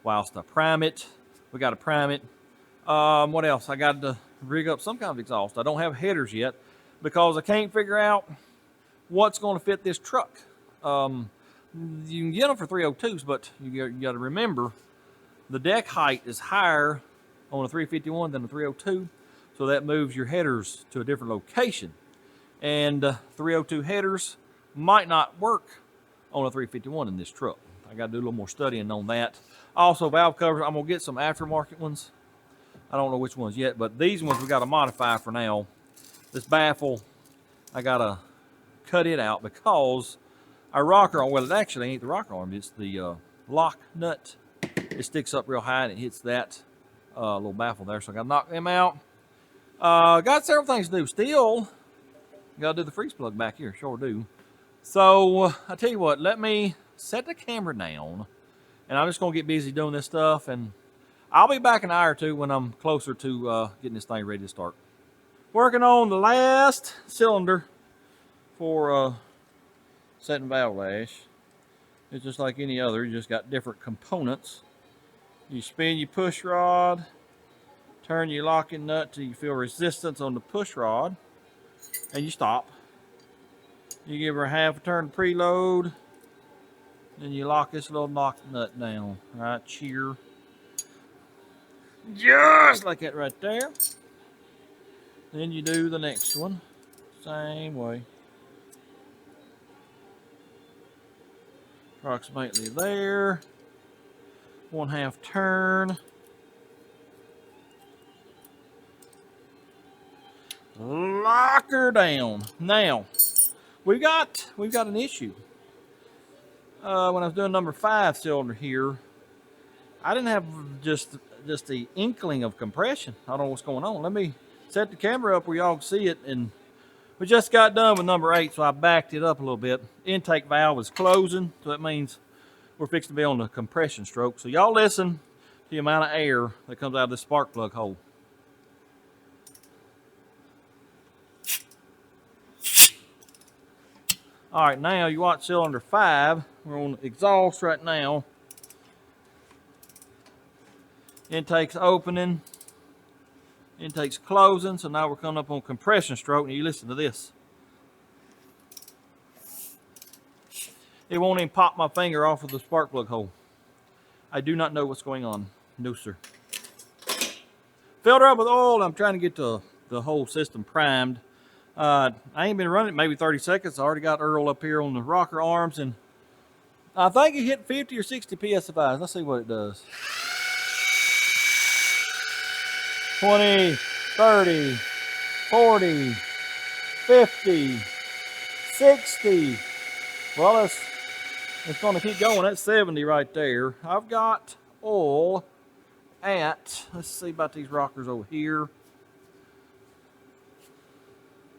whilst I prime it. We got to prime it. What else? I got to rig up some kind of exhaust. I don't have headers yet because I can't figure out what's going to fit this truck. You can get them for 302s, but you got to remember the deck height is higher on a 351 than a 302, so that moves your headers to a different location. And 302 headers might not work on a 351 in this truck. I got to do a little more studying on that. Also, valve covers, I'm going to get some aftermarket ones. I don't know which ones yet, but these ones we got to modify for now. This baffle, I got to cut it out because our rocker arm, well, it actually ain't the rocker arm, it's the lock nut. It sticks up real high and it hits that little baffle there, so I got to knock them out. Got several things to do. Still, got to do the freeze plug back here, sure do. So, I tell you what, let me set the camera down, and I'm just going to get busy doing this stuff, and I'll be back in an hour or two when I'm closer to getting this thing ready to start. Working on the last cylinder for setting valve lash. It's just like any other, you just got different components. You spin your push rod, turn your locking nut till you feel resistance on the push rod, and you stop. You give her a half a turn to preload, then you lock this little lock nut down right here. Just like that right there. Then you do the next one, same way. Approximately there. 1/2 turn. Lock her down. Now, we've got an issue. When I was doing number 5 cylinder here, I didn't have just the inkling of compression. I don't know what's going on. Let me set the camera up where y'all can see it. And we just got done with number 8, so I backed it up a little bit. Intake valve is closing, so that means we're fixing to be on the compression stroke. So y'all listen to the amount of air that comes out of this spark plug hole. All right, now you watch cylinder 5. We're on exhaust right now. Intake's opening. Intake's closing. So now we're coming up on compression stroke. And you listen to this. It won't even pop my finger off of the spark plug hole. I do not know what's going on. No, sir. Filled her up with oil. I'm trying to get the whole system primed. I ain't been running it maybe 30 seconds. I already got Earl up here on the rocker arms, and I think it hit 50 or 60 psi. Let's see what it does. 20, 30, 40, 50, 60. Well, it's going to keep going. That's 70 right there. I've got oil at, let's see about these rockers over here.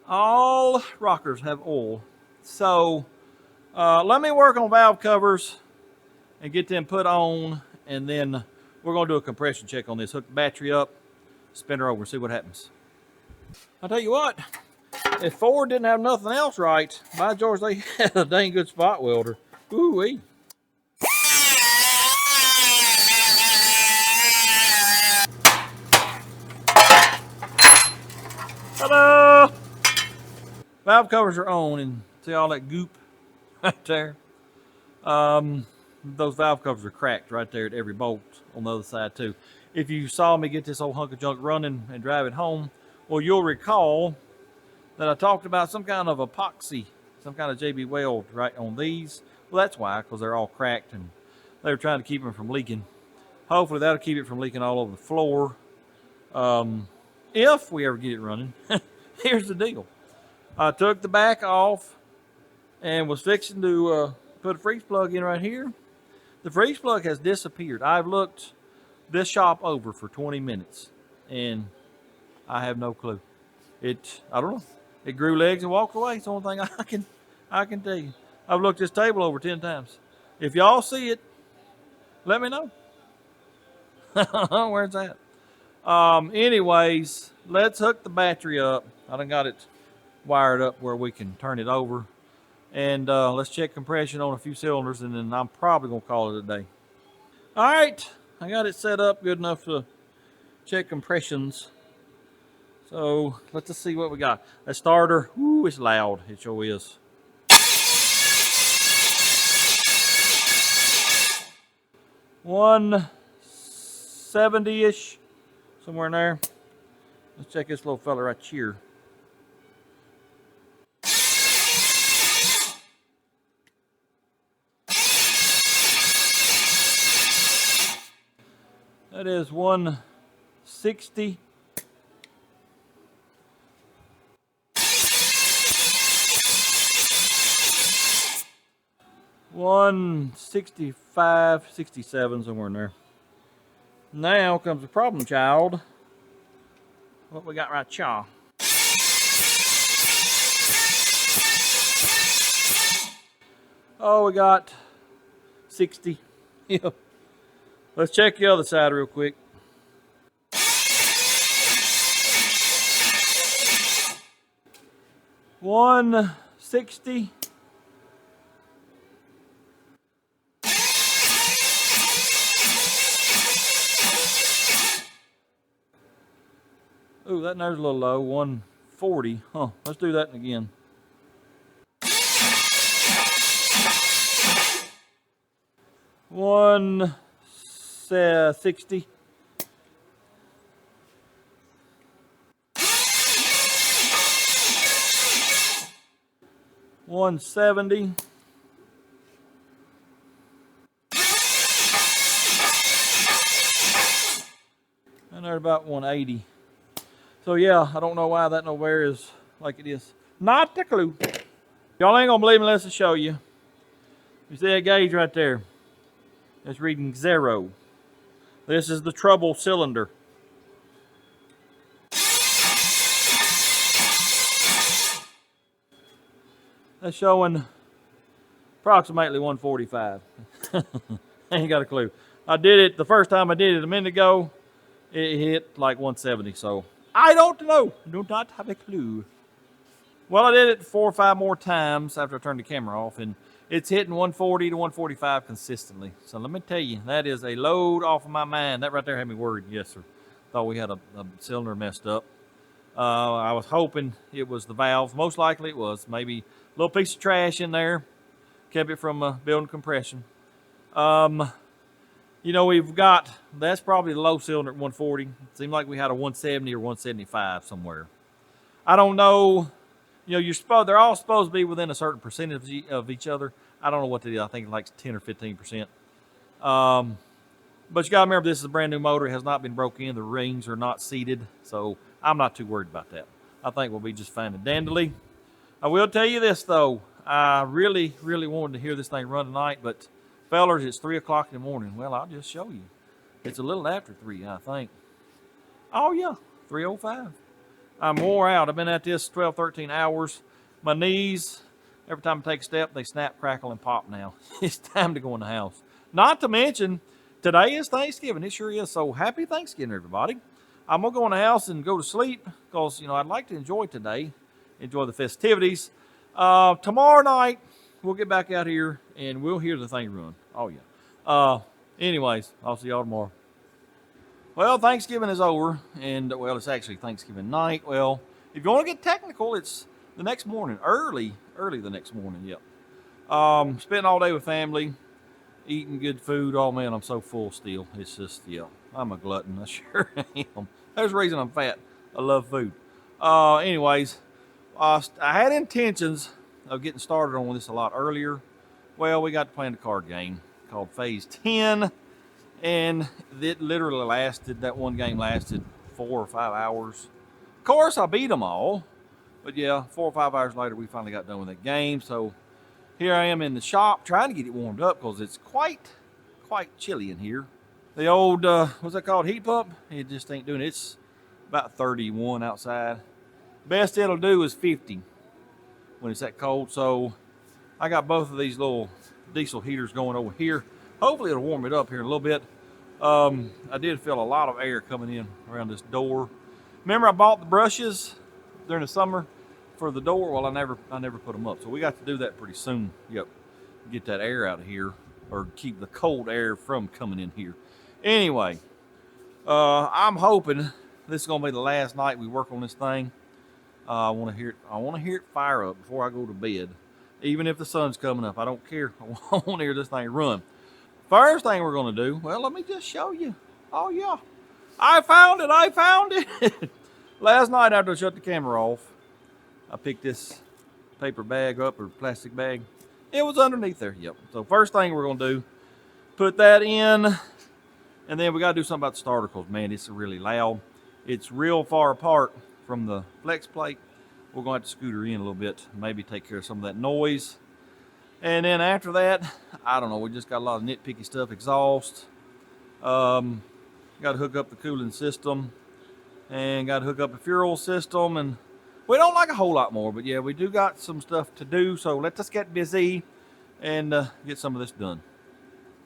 All rockers have oil. So let me work on valve covers and get them put on, and then we're going to do a compression check on this. Hook the battery up, spin her over, see what happens. I'll tell you what, if Ford didn't have nothing else right, by George, they had a dang good spot welder. Ooh-wee. Ta-da! Valve covers are on, and see all that goop right there? Those valve covers are cracked right there at every bolt on the other side too. If you saw me get this old hunk of junk running and drive it home, well, you'll recall that I talked about some kind of epoxy, some kind of JB weld right on these. Well, that's why, because they're all cracked and they were trying to keep them from leaking. Hopefully that'll keep it from leaking all over the floor. If we ever get it running. Here's the deal. I took the back off and was fixing to put a freeze plug in right here. The freeze plug has disappeared. I've looked this shop over for 20 minutes and I have no clue. I don't know. It grew legs and walked away. It's the only thing I can tell you. I've looked this table over 10 times. If y'all see it, let me know. Where's that? Anyways, let's hook the battery up. I done got it wired up where we can turn it over. And let's check compression on a few cylinders, and then I'm probably going to call it a day. All right, I got it set up good enough to check compressions. So let's just see what we got. A starter, ooh, it's loud. It sure is. 170-ish, somewhere in there. Let's check this little fella right here. That is 160. $165, 67, somewhere in there. Now comes the problem child. What we got right here? Oh, we got 60. Yep. Let's check the other side real quick. $160. Ooh, that there's a little low. 140. Huh. Let's do that again. $160. $170. And they're about 180. So yeah, I don't know why that nowhere is like it is. Not a clue. Y'all ain't gonna believe me unless I show you. You see that gauge right there? It's reading 0. This is the trouble cylinder. That's showing approximately 145. I ain't got a clue. I did it the first time I did it a minute ago. It hit like 170, so I don't know. I do not have a clue. Well, I did it 4 or 5 more times after I turned the camera off, and it's hitting 140 to 145 consistently. So let me tell you, that is a load off of my mind. That right there had me worried. Yes, sir. Thought we had a cylinder messed up. I was hoping it was the valve. Most likely it was. Maybe a little piece of trash in there kept it from building compression. You know, we've got, that's probably the low cylinder at 140. It seemed like we had a 170 or 175 somewhere. I don't know. You know, they're all supposed to be within a certain percentage of each other. I don't know what they do. I think like 10 or 15%. But you got to remember, this is a brand new motor. It has not been broken in. The rings are not seated. So I'm not too worried about that. I think we'll be just fine and dandly. I will tell you this, though. I really, really wanted to hear this thing run tonight. But, fellers, it's 3 o'clock in the morning. Well, I'll just show you. It's a little after 3, I think. Oh, yeah, 3:05. I'm wore out. I've been at this 12, 13 hours. My knees, every time I take a step, they snap, crackle, and pop now. It's time to go in the house. Not to mention, today is Thanksgiving. It sure is. So happy Thanksgiving, everybody. I'm going to go in the house and go to sleep because, you know, I'd like to enjoy today, enjoy the festivities. Tomorrow night, we'll get back out here and we'll hear the thing run. Oh, yeah. Anyways, I'll see y'all tomorrow. Well, Thanksgiving is over, and, well, it's actually Thanksgiving night. Well, if you want to get technical, it's the next morning, early the next morning, yep. Spent all day with family, eating good food. Oh, man, I'm so full still. It's just, yeah, I'm a glutton. I sure am. There's a reason I'm fat. I love food. Anyways, I had intentions of getting started on this a lot earlier. Well, we got to play the card game called Phase 10. And it literally lasted, that one game lasted 4 or 5 hours. Of course, I beat them all. But yeah, 4 or 5 hours later, we finally got done with that game. So here I am in the shop trying to get it warmed up because it's quite chilly in here. The old, what's that called, heat pump? It just ain't doing it. It's about 31 outside. Best it'll do is 50 when it's that cold. So I got both of these little diesel heaters going over here. Hopefully it'll warm it up here in a little bit. I did feel a lot of air coming in around this door. Remember I bought the brushes during the summer for the door? Well, I never put them up. So we got to do that pretty soon. Yep. Get that air out of here, or keep the cold air from coming in here. Anyway, I'm hoping this is gonna be the last night we work on this thing. I want to hear it fire up before I go to bed. Even if the sun's coming up, I don't care. I want to hear this thing run. First thing we're going to do, well, let me just show you. Oh yeah, I found it, I found it. Last night after I shut the camera off, I picked this paper bag up, or plastic bag. It was underneath there, yep. So first thing we're gonna do, put that in, and then we gotta do something about the starter, because man, it's really loud. It's real far apart from the flex plate. We're gonna have to scoot her in a little bit, maybe take care of some of that noise. And then after that, I don't know, we just got a lot of nitpicky stuff. Exhaust, got to hook up the cooling system, and got to hook up the fuel system, and we don't like a whole lot more, but yeah, we do got some stuff to do, so let us get busy and get some of this done.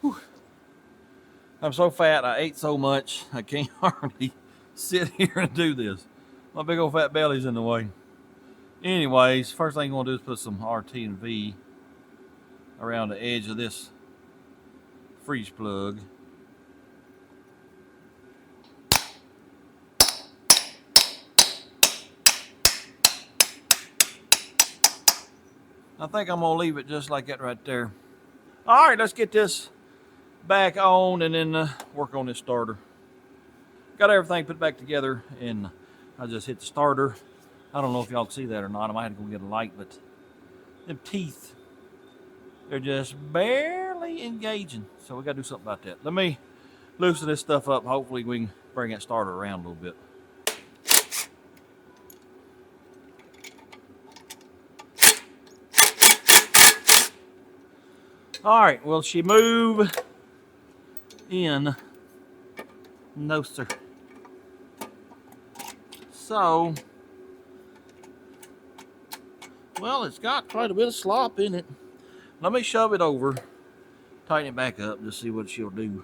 Whew. I'm so fat, I ate so much, I can't hardly sit here and do this. My big old fat belly's in the way. Anyways, first thing I'm gonna do is put some RT and V around the edge of this freeze plug. I think I'm gonna leave it just like that right there. All right, let's get this back on and then work on this starter. Got everything put back together, and I just hit the starter. I don't know if y'all can see that or not. I might have to go get a light, but them teeth, they're just barely engaging. So we gotta do something about that. Let me loosen this stuff up. Hopefully we can bring that starter around a little bit. All right, will she move in? No, sir. So, well, it's got quite a bit of slop in it. Let me shove it over, tighten it back up, just see what she'll do.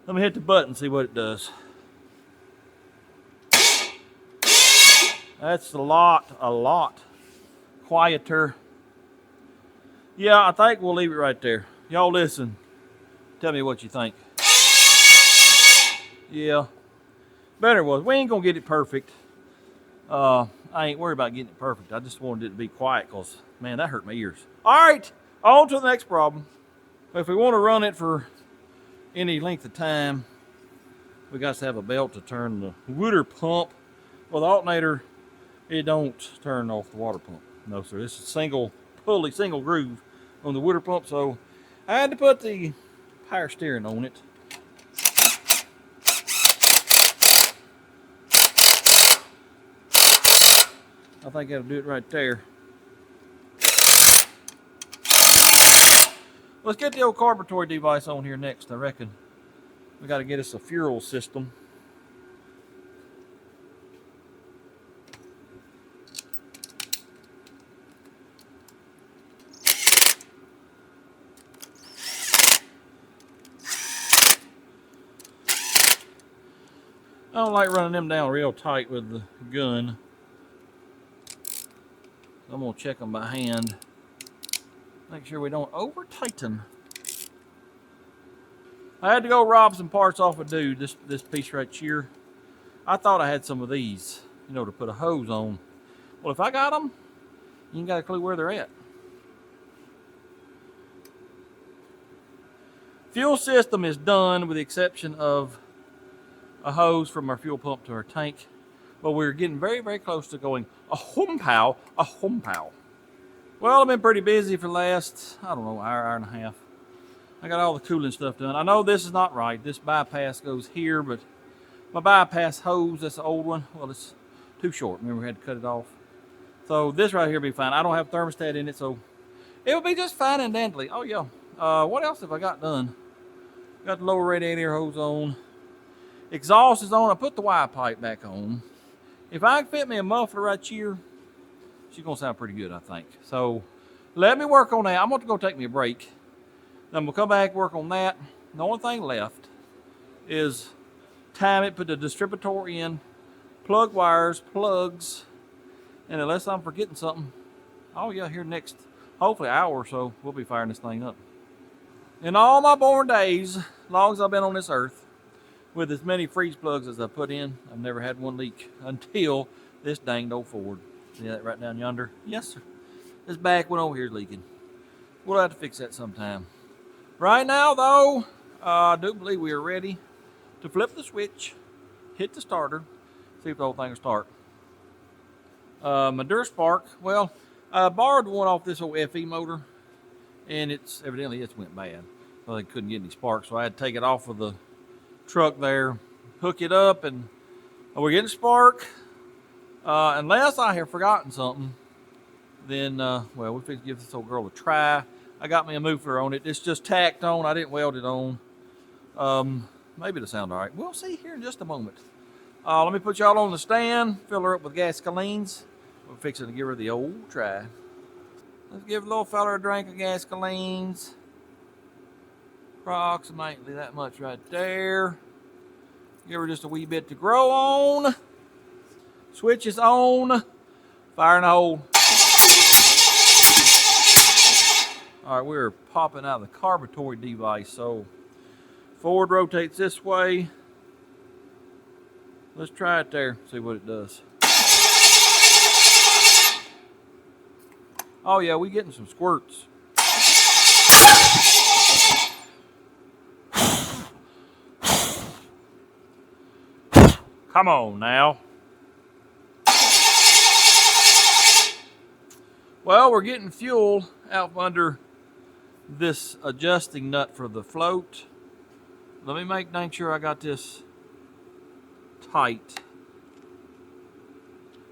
Let me hit the button, see what it does. That's a lot quieter. Yeah, I think we'll leave it right there. Y'all listen. Tell me what you think. Yeah, better was. We ain't gonna get it perfect. I ain't worried about getting it perfect. I just wanted it to be quiet, because, man, that hurt my ears. All right, on to the next problem. If we want to run it for any length of time, we got to have a belt to turn the water pump. Well, the alternator, it don't turn off the water pump. No, sir. This is single pulley, single groove on the water pump, so I had to put the power steering on it. I think that'll do it right there. Let's get the old carburetor device on here next, I reckon. We got to get us a fuel system. I don't like running them down real tight with the gun. I'm gonna check them by hand. Make sure we don't over tighten. I had to go rob some parts off a dude, this piece right here. I thought I had some of these, you know, to put a hose on. Well, if I got them, you ain't got a clue where they're at. Fuel system is done with the exception of a hose from our fuel pump to our tank. But we're getting very, very close to going a home pow. Well, I've been pretty busy for the last, I don't know, hour and a half. I got all the cooling stuff done. I know this is not right. This bypass goes here, but my bypass hose, that's the old one, well, it's too short. Remember, we had to cut it off. So this right here will be fine. I don't have thermostat in it, so it will be just fine and dandy. Oh, yeah. What else have I got done? Got the lower radiator hose on. Exhaust is on. I put the wire pipe back on. If I can fit me a muffler right here, she's gonna sound pretty good, I think. So let me work on that. I'm gonna go take me a break. Then we'll come back, work on that. The only thing left is time it, put the distributor in, plug wires, plugs, and unless I'm forgetting something, oh yeah, here next, hopefully hour or so, we'll be firing this thing up. In all my born days, as long as I've been on this earth, with as many freeze plugs as I put in, I've never had one leak until this danged old Ford. See that right down yonder? Yes, sir. This back one over here is leaking. We'll have to fix that sometime. Right now, though, I do believe we are ready to flip the switch, hit the starter, see if the whole thing will start. My Durspark, well, I borrowed one off this old FE motor, and it's evidently it went bad. Well, they couldn't get any sparks, so I had to take it off of the truck there, hook it up, and we're getting spark. Unless I have forgotten something, then, well, we'll fix give this old girl a try. I got me a muffler on it. It's just tacked on. I didn't weld it on. Maybe it'll sound all right. We'll see here in just a moment. Let me put y'all on the stand, fill her up with gasolines. We're fixing to give her the old try. Let's give a little fella a drink of gasolines. Approximately that much right there. Give her just a wee bit to grow on. Switch is on. Fire in the hole. All right, we're popping out the carburetor device. So forward rotates this way. Let's try it there, see what it does. Oh yeah, we getting some squirts. Come on now. Well, we're getting fuel out from under this adjusting nut for the float. Let me make dang sure I got this tight.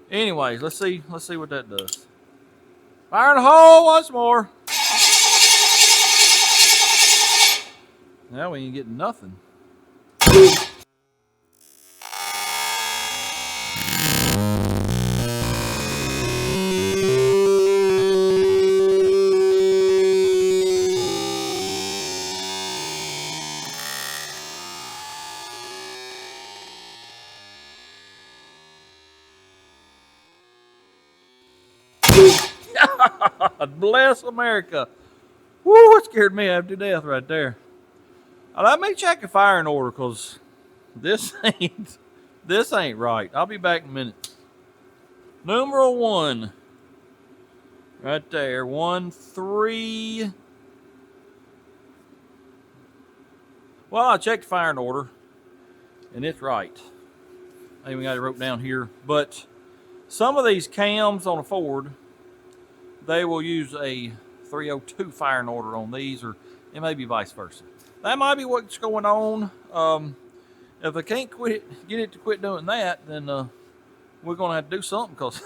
Anyways, let's see what that does. Fire in the hole once more. Now we ain't getting nothing. God bless America. Woo, it scared me half to death right there. Let me check the firing order, because this ain't right. I'll be back in a minute. Number 1. Right there. 1, 3. Well, I checked the firing order, and it's right. I even got it wrote down here. But some of these cams on a Ford, they will use a 302 firing order on these, or it may be vice versa. That might be what's going on. If I can't get it to quit doing that, then we're going to have to do something, because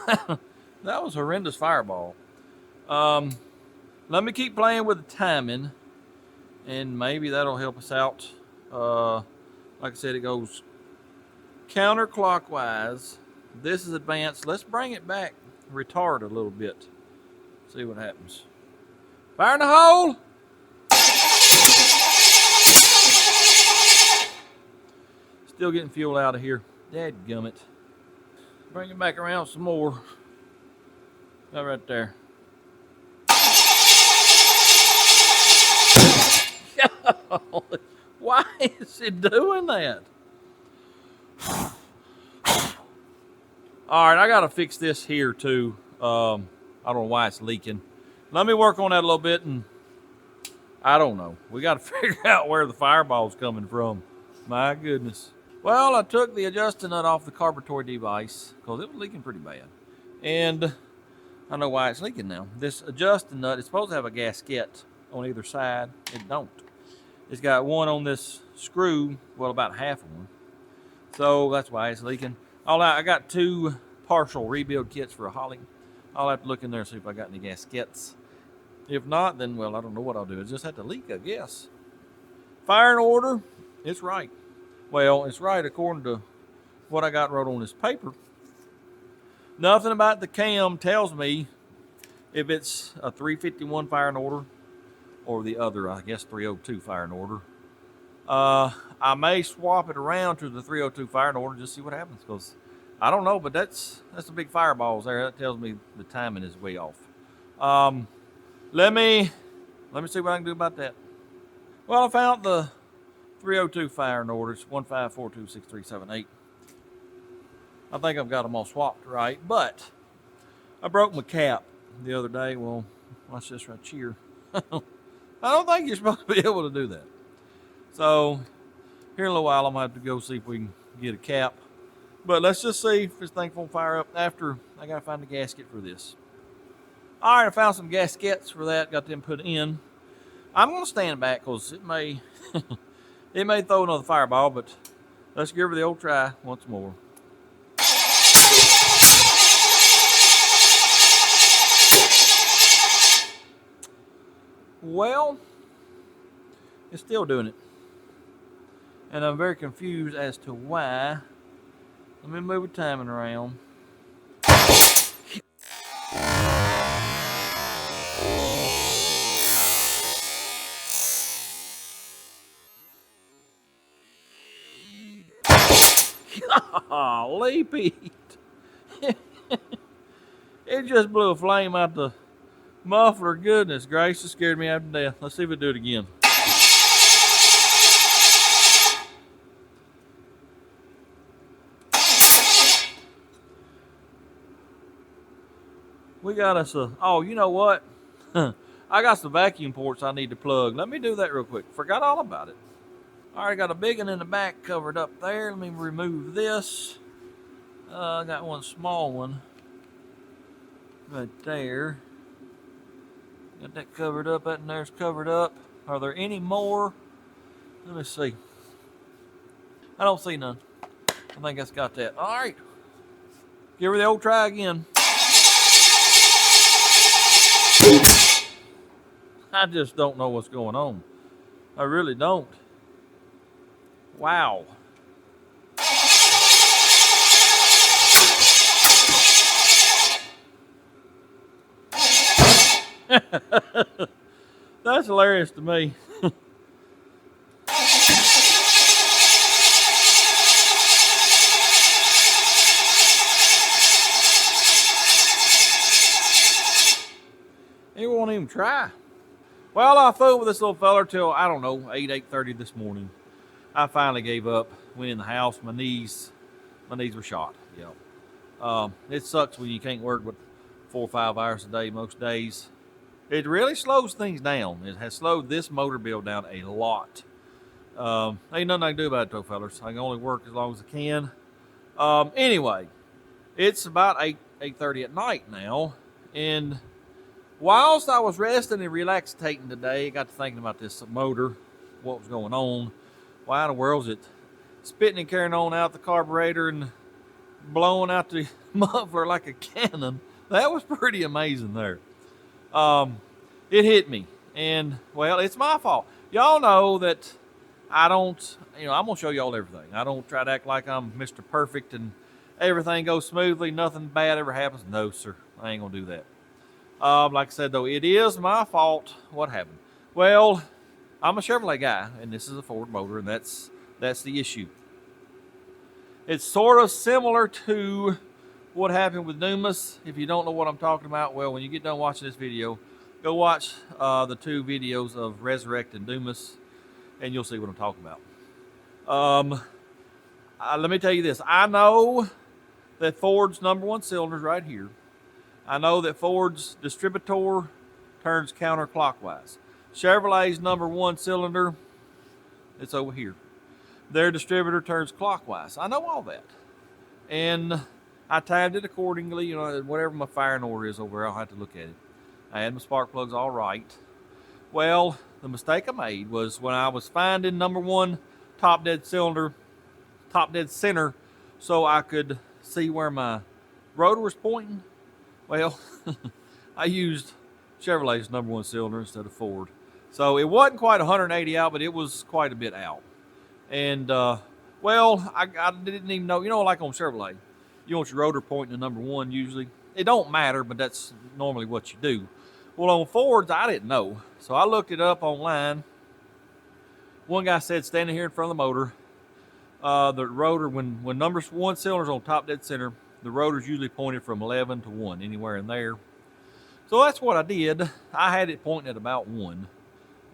that was a horrendous fireball. Let me keep playing with the timing, and maybe that'll help us out. Like I said, it goes counterclockwise. This is advanced. Let's bring it back retard a little bit. See what happens. Fire in the hole. Still getting fuel out of here. Dadgummit. Bring it back around some more. That right there. Why is it doing that? All right, I got to fix this here too. I don't know why it's leaking. Let me work on that a little bit, and I don't know. We got to figure out where the fireball's coming from. My goodness. Well, I took the adjusting nut off the carburetor device because it was leaking pretty bad. And I know why it's leaking now. This adjusting nut is supposed to have a gasket on either side. It don't. It's got one on this screw, well, about half of one. So that's why it's leaking. I got 2 partial rebuild kits for a Holly. I'll have to look in there and see if I got any gaskets. If not, then, well, I don't know what I'll do. It's just have to leak, I guess. Firing order, it's right. Well, it's right according to what I got wrote on this paper. Nothing about the cam tells me if it's a 351 firing order or the other, I guess, 302 firing order. I may swap it around to the 302 firing order, just see what happens, because I don't know, but that's the big fireballs there. That tells me the timing is way off. Let me see what I can do about that. Well, I found the 302 firing orders, 15426378. I think I've got them all swapped right, but I broke my cap. the other day. Well, watch this right here. I don't think you're supposed to be able to do that. So here in a little while, I'm going to have to go see if we can get a cap. But let's just see if this thing won't fire up after I got to find a gasket for this. All right, I found some gaskets for that. Got them put in. I'm going to stand back because it may, it may throw another fireball, but let's give her the old try once more. Well, it's still doing it. And I'm very confused as to why. Let me move the timing around. Golly, Pete. It just blew a flame out the muffler. Goodness gracious, scared me after death. Let's see if we do it again. We got us a, oh, you know what? I got some vacuum ports I need to plug. Let me do that real quick. Forgot all about it. All right, got a big one in the back covered up there. Let me remove this. I got one small one right there. Got that covered up. That in there's covered up. Are there any more? Let me see. I don't see none. I think that's got that. All right. Give her the old try again. I just don't know what's going on. I really don't. Wow. That's hilarious to me. He won't even try. Well, I fooled with this little feller till, I don't know, 8:30 this morning. I finally gave up. Went in the house. My knees were shot. Yeah. It sucks when you can't work but 4 or 5 hours a day most days. It really slows things down. It has slowed this motor build down a lot. Ain't nothing I can do about it though, fellas. I can only work as long as I can. Anyway, it's about 8:30 at night now, and whilst I was resting and relaxating today, I got to thinking about this motor, what was going on. Why in the world is it spitting and carrying on out the carburetor and blowing out the muffler like a cannon? That was pretty amazing there. It hit me, and well, it's my fault. Y'all know that I don't, I'm gonna show y'all everything. I don't try to act like I'm Mr. Perfect and everything goes smoothly, nothing bad ever happens. No, sir, I ain't gonna do that. Like I said though, it is my fault. What happened? Well, I'm a Chevrolet guy, and this is a Ford motor, and that's the issue. It's sort of similar to what happened with Dumas. If you don't know what I'm talking about, well, when you get done watching this video, go watch the 2 videos of Resurrect and Dumas, and you'll see what I'm talking about. Let me tell you this. I know that Ford's #1 cylinder is right here. I know that Ford's distributor turns counterclockwise. Chevrolet's #1 cylinder, it's over here. Their distributor turns clockwise. I know all that. And I timed it accordingly, whatever my firing order is over there, I'll have to look at it. I had my spark plugs all right. Well, the mistake I made was when I was finding #1 top dead cylinder, top dead center, so I could see where my rotor was pointing. Well, I used Chevrolet's #1 cylinder instead of Ford. So it wasn't quite 180 out, but it was quite a bit out. And, well, I didn't even know, like on Chevrolet, you want your rotor pointing to #1 usually. It don't matter, but that's normally what you do. Well, on Fords, I didn't know. So I looked it up online. One guy said standing here in front of the motor, the rotor, when #1 cylinder's on top dead center, the rotor's usually pointed from 11 to 1, anywhere in there. So that's what I did. I had it pointing at about 1.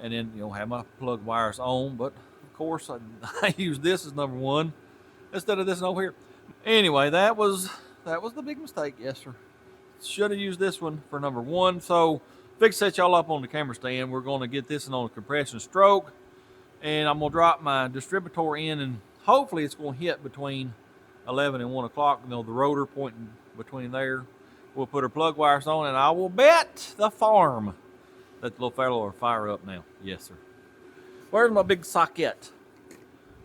And then, have my plug wires on. But, of course, I used this as #1 instead of this over here. Anyway, that was the big mistake, yes, sir. should have used this one for number 1. So fix set y'all up on the camera stand. We're going to get this one on a compression stroke, and I'm going to drop my distributor in, and hopefully it's going to hit between 11 and 1 o'clock. You know, the rotor pointing between there. We'll put our plug wires on, and I will bet the farm that the little fellow will fire up now. Yes, sir. Where's my big socket?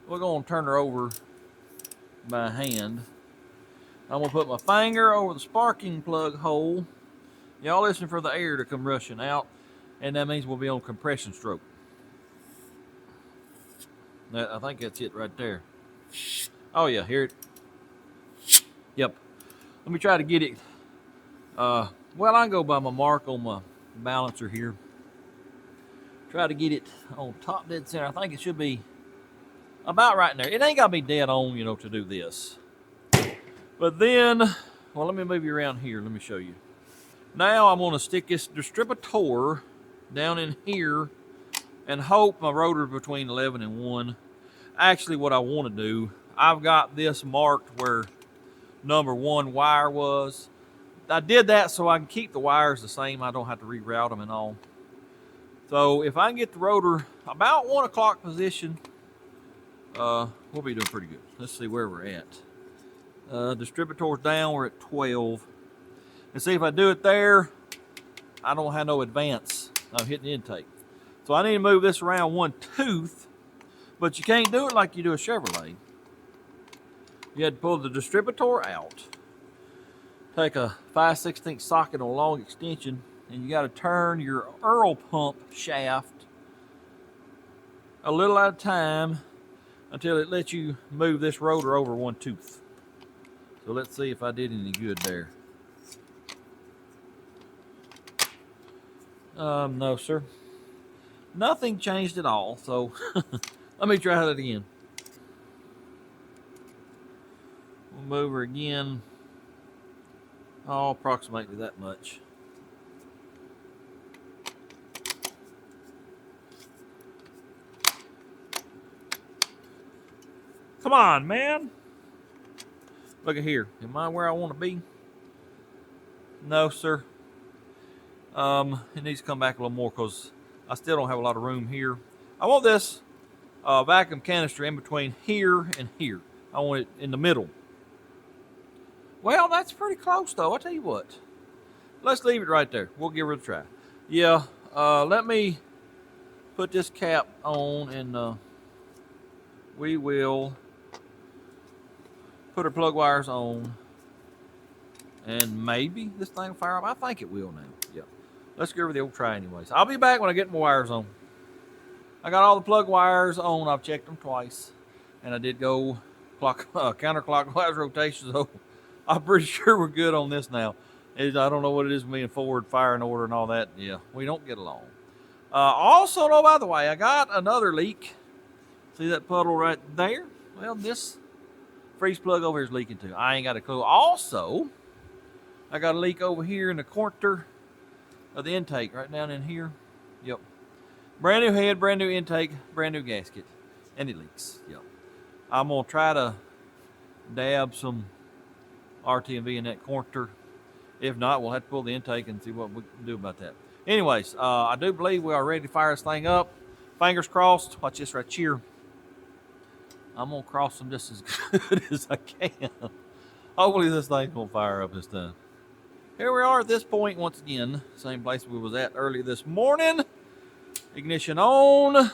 We're going to turn her over by hand. I'm going to put my finger over the sparking plug hole. Y'all listen for the air to come rushing out, and that means we'll be on compression stroke. I think that's it right there. Oh yeah, hear it? Yep. Let me try to get it. Well, I can go by my mark on my balancer here. Try to get it on top dead center. I think it should be about right in there. It ain't got to be dead on, you know, to do this. But then, well, let me move you around here. Let me show you. Now I'm going to stick this distributor down in here and hope my rotor's between 11 and 1. Actually, what I want to do, I've got this marked where number 1 wire was. I did that so I can keep the wires the same. I don't have to reroute them and all. So if I can get the rotor about 1 o'clock position, we'll be doing pretty good. Let's see where we're at. Distributor's down, we're at 12. And see, if I do it there, I don't have no advance. I'm hitting the intake. So I need to move this around 1 tooth, but you can't do it like you do a Chevrolet. You had to pull the distributor out, take a 5/16 socket on a long extension, and you got to turn your Earl pump shaft a little at a time until it lets you move this rotor over 1 tooth. So let's see if I did any good there. No, sir. Nothing changed at all, so let me try that again. We'll move her again. Oh, approximately that much. Come on, man. Look at here. Am I where I want to be? No, sir. It needs to come back a little more because I still don't have a lot of room here. I want this vacuum canister in between here and here. I want it in the middle. Well, that's pretty close, though. I'll tell you what. Let's leave it right there. We'll give it a try. Yeah, let me put this cap on, and we will put our plug wires on, and maybe this thing will fire up. I think it will now. Yeah. Let's give it the old try anyways. I'll be back when I get my wires on. I got all the plug wires on. I've checked them twice, and I did go counterclockwise rotation, so I'm pretty sure we're good on this now. I don't know what it is with me and Ford firing order and all that. Yeah, we don't get along. Also, though, by the way, I got another leak. See that puddle right there? Well, this freeze plug over here is leaking too. I ain't got a clue. Also, I got a leak over here in the corner of the intake, right down in here. Yep. Brand new head, brand new intake, brand new gasket, and it leaks. Yep. I'm gonna try to dab some RTMV in that corner. If not, we'll have to pull the intake and see what we can do about that. Anyways, I do believe we are ready to fire this thing up. Fingers crossed. Watch this right here. I'm gonna cross them just as good as I can. Hopefully this thing's gonna fire up this time. Here we are at this point once again. Same place we was at early this morning. Ignition on.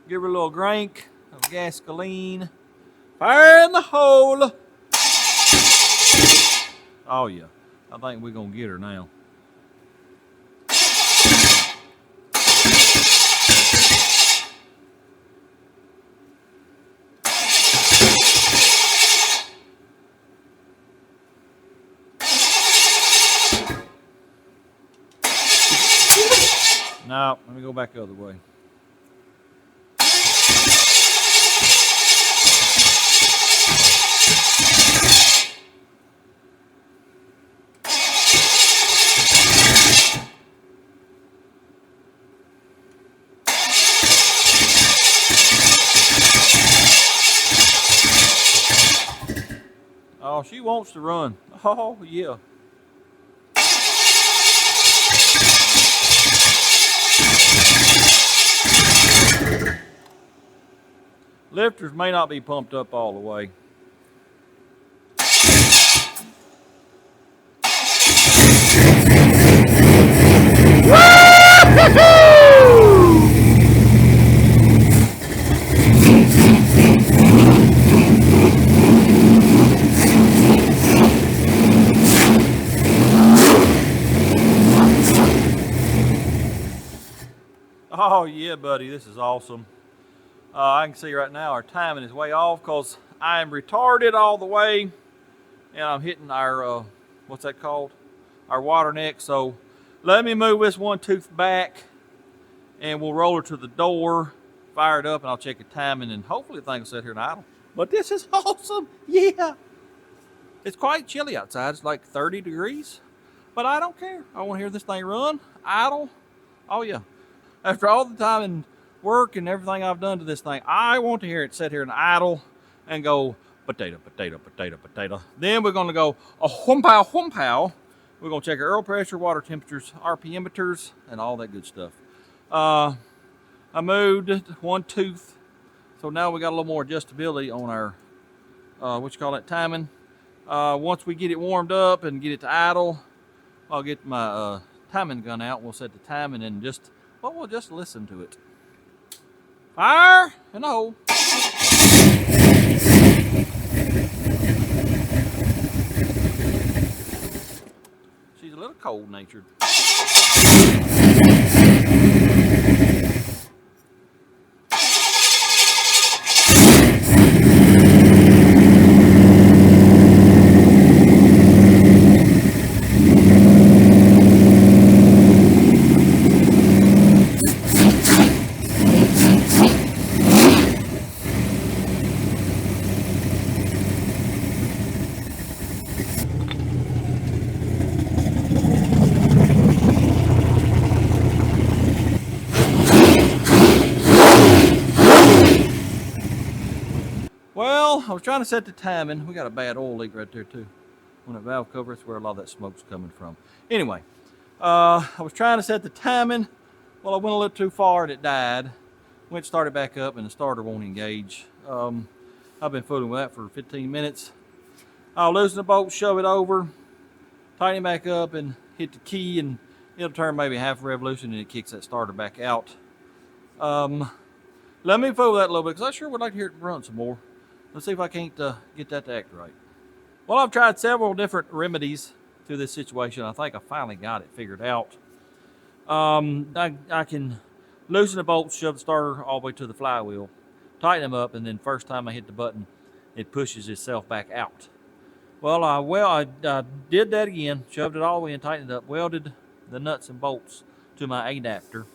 Give her a little drink of gasoline. Fire in the hole. Oh yeah, I think we're gonna get her now. No, let me go back the other way. Oh, she wants to run. Oh, yeah. Lifters may not be pumped up all the way. Oh yeah, buddy, this is awesome. I can see right now our timing is way off because I am retarded all the way and I'm hitting our, what's that called? Our water neck. So let me move this one tooth back and we'll roll her to the door, fire it up, and I'll check the timing, and hopefully the thing will sit here and idle. But this is awesome, yeah. It's quite chilly outside, it's like 30 degrees, but I don't care. I want to hear this thing run, idle, oh yeah. After all the time and work and everything I've done to this thing, I want to hear it sit here and idle and go potato, potato, potato, potato. Then we're gonna go a whumpow, whumpow. We're gonna check our oil pressure, water temperatures, RPMmeters, and all that good stuff. I moved one tooth, so now we got a little more adjustability on our, what you call that, timing. Once we get it warmed up and get it to idle, I'll get my timing gun out. We'll set the timing and just, well, we'll just listen to it. Fire in the hole. She's a little cold-natured. Well, I was trying to set the timing. We got a bad oil leak right there too. On that valve cover, that's where a lot of that smoke's coming from. Anyway, I was trying to set the timing. Well, I went a little too far and it died. Went started back up and the starter won't engage. I've been fooling with that for 15 minutes. I'll loosen the bolt, shove it over, tighten it back up and hit the key, and it'll turn maybe half a revolution and it kicks that starter back out. Let me fool with that a little bit because I sure would like to hear it run some more. Let's see if I can't get that to act right. Well, I've tried several different remedies to this situation. I think I finally got it figured out. I can loosen the bolts, shove the starter all the way to the flywheel, tighten them up, and then first time I hit the button, it pushes itself back out. Well, I did that again, shoved it all the way in, tightened it up, welded the nuts and bolts to my adapter,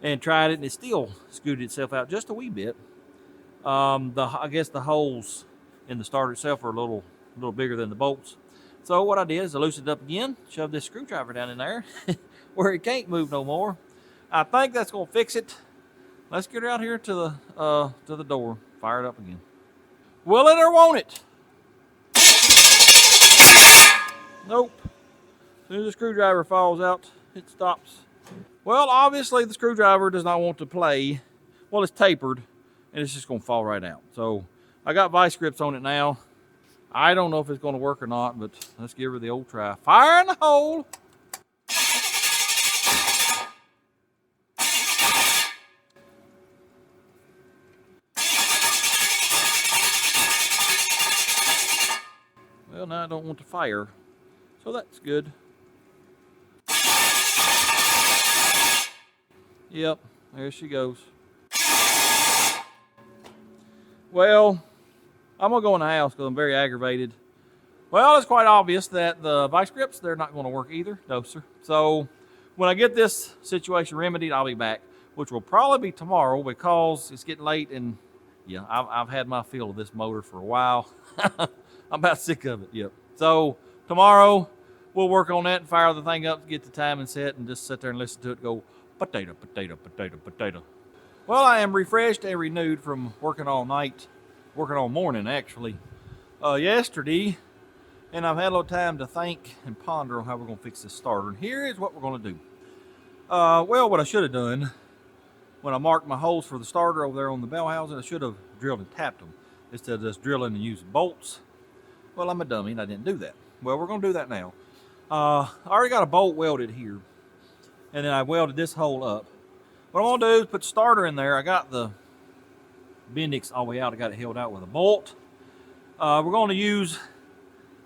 and tried it, and it still scooted itself out just a wee bit. I guess the holes in the starter itself are a little bigger than the bolts. So what I did is I loosened it up again, shoved this screwdriver down in there where it can't move no more. I think that's gonna fix it. Let's get her out here to the door, fire it up again. Will it or won't it? Nope. As soon as the screwdriver falls out, it stops. Well, obviously the screwdriver does not want to play. Well, it's tapered and it's just gonna fall right out. So I got vice grips on it now. I don't know if it's gonna work or not, but let's give her the old try. Fire in the hole. Well, now I don't want to fire, so that's good. Yep, there she goes. Well, I'm gonna go in the house because I'm very aggravated. Well, it's quite obvious that the vice grips, they're not gonna work either. No, sir. So when I get this situation remedied, I'll be back, which will probably be tomorrow because it's getting late and yeah, I've had my fill of this motor for a while. I'm about sick of it, yep. So tomorrow we'll work on that and fire the thing up, get the timing set, and just sit there and listen to it go potato, potato, potato, potato. Well, I am refreshed and renewed from working all night, working all morning actually, yesterday, and I've had a little time to think and ponder on how we're going to fix this starter. And here is what we're going to do. Well, what I should have done when I marked my holes for the starter over there on the bell housing, I should have drilled and tapped them instead of just drilling and using bolts. Well, I'm a dummy and I didn't do that. Well, we're going to do that now. I already got a bolt welded here, and then I welded this hole up. What I'm going to do is put the starter in there. I got the Bendix all the way out. I got it held out with a bolt. We're going to use,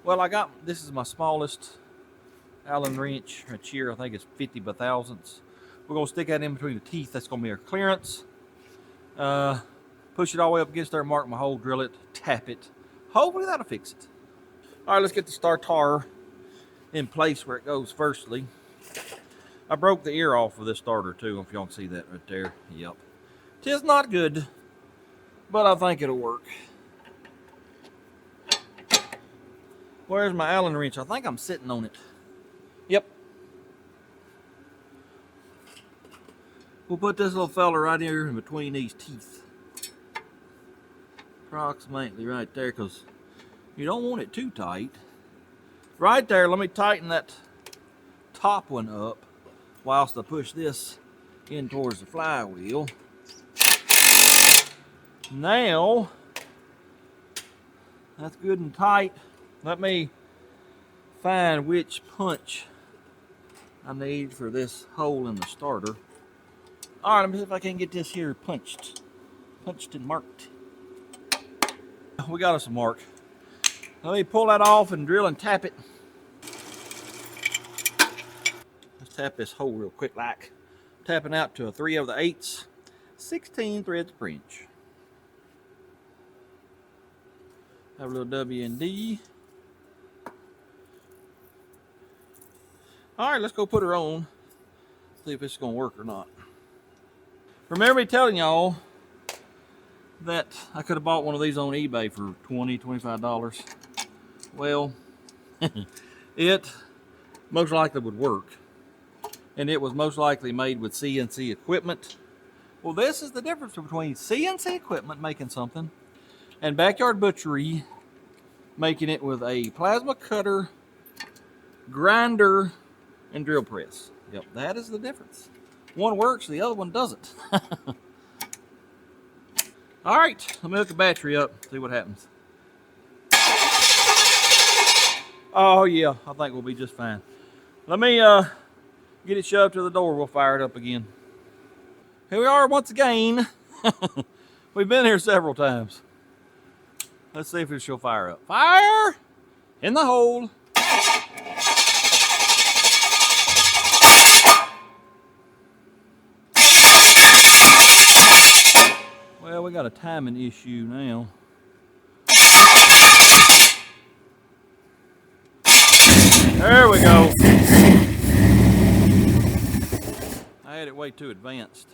well, this is my smallest Allen wrench right here. I think it's 50 by thousandths. We're going to stick that in between the teeth. That's going to be our clearance. Push it all the way up against there, mark my hole, drill it, tap it. Hopefully that'll fix it. All right, let's get the starter in place where it goes firstly. I broke the ear off of this starter too, if y'all can see that right there. Yep. Tis not good, but I think it'll work. Where's my Allen wrench? I think I'm sitting on it. Yep. We'll put this little fella right here in between these teeth. Approximately right there, because you don't want it too tight. Right there, let me tighten that top one up whilst I push this in towards the flywheel. Now, that's good and tight. Let me find which punch I need for this hole in the starter. All right, let me see if I can get this here punched and marked. We got us a mark. Let me pull that off and drill and tap it. Let's tap this hole real quick, like tapping out to a 3/8, 16 threads per inch. Have a little W and D. All right, let's go put her on. See if it's gonna work or not. Remember me telling y'all that I could have bought one of these on eBay for $20, $25. Well, it most likely would work. And it was most likely made with CNC equipment. Well, this is the difference between CNC equipment making something and Backyard Butchery making it with a plasma cutter, grinder, and drill press. Yep, that is the difference. One works, the other one doesn't. All right, let me hook the battery up, see what happens. Oh yeah, I think we'll be just fine. Let me get it shoved to the door, we'll fire it up again. Here we are once again. We've been here several times. Let's see if she'll fire up. Fire in the hole. Well, we got a timing issue now. There we go. I had it way too advanced.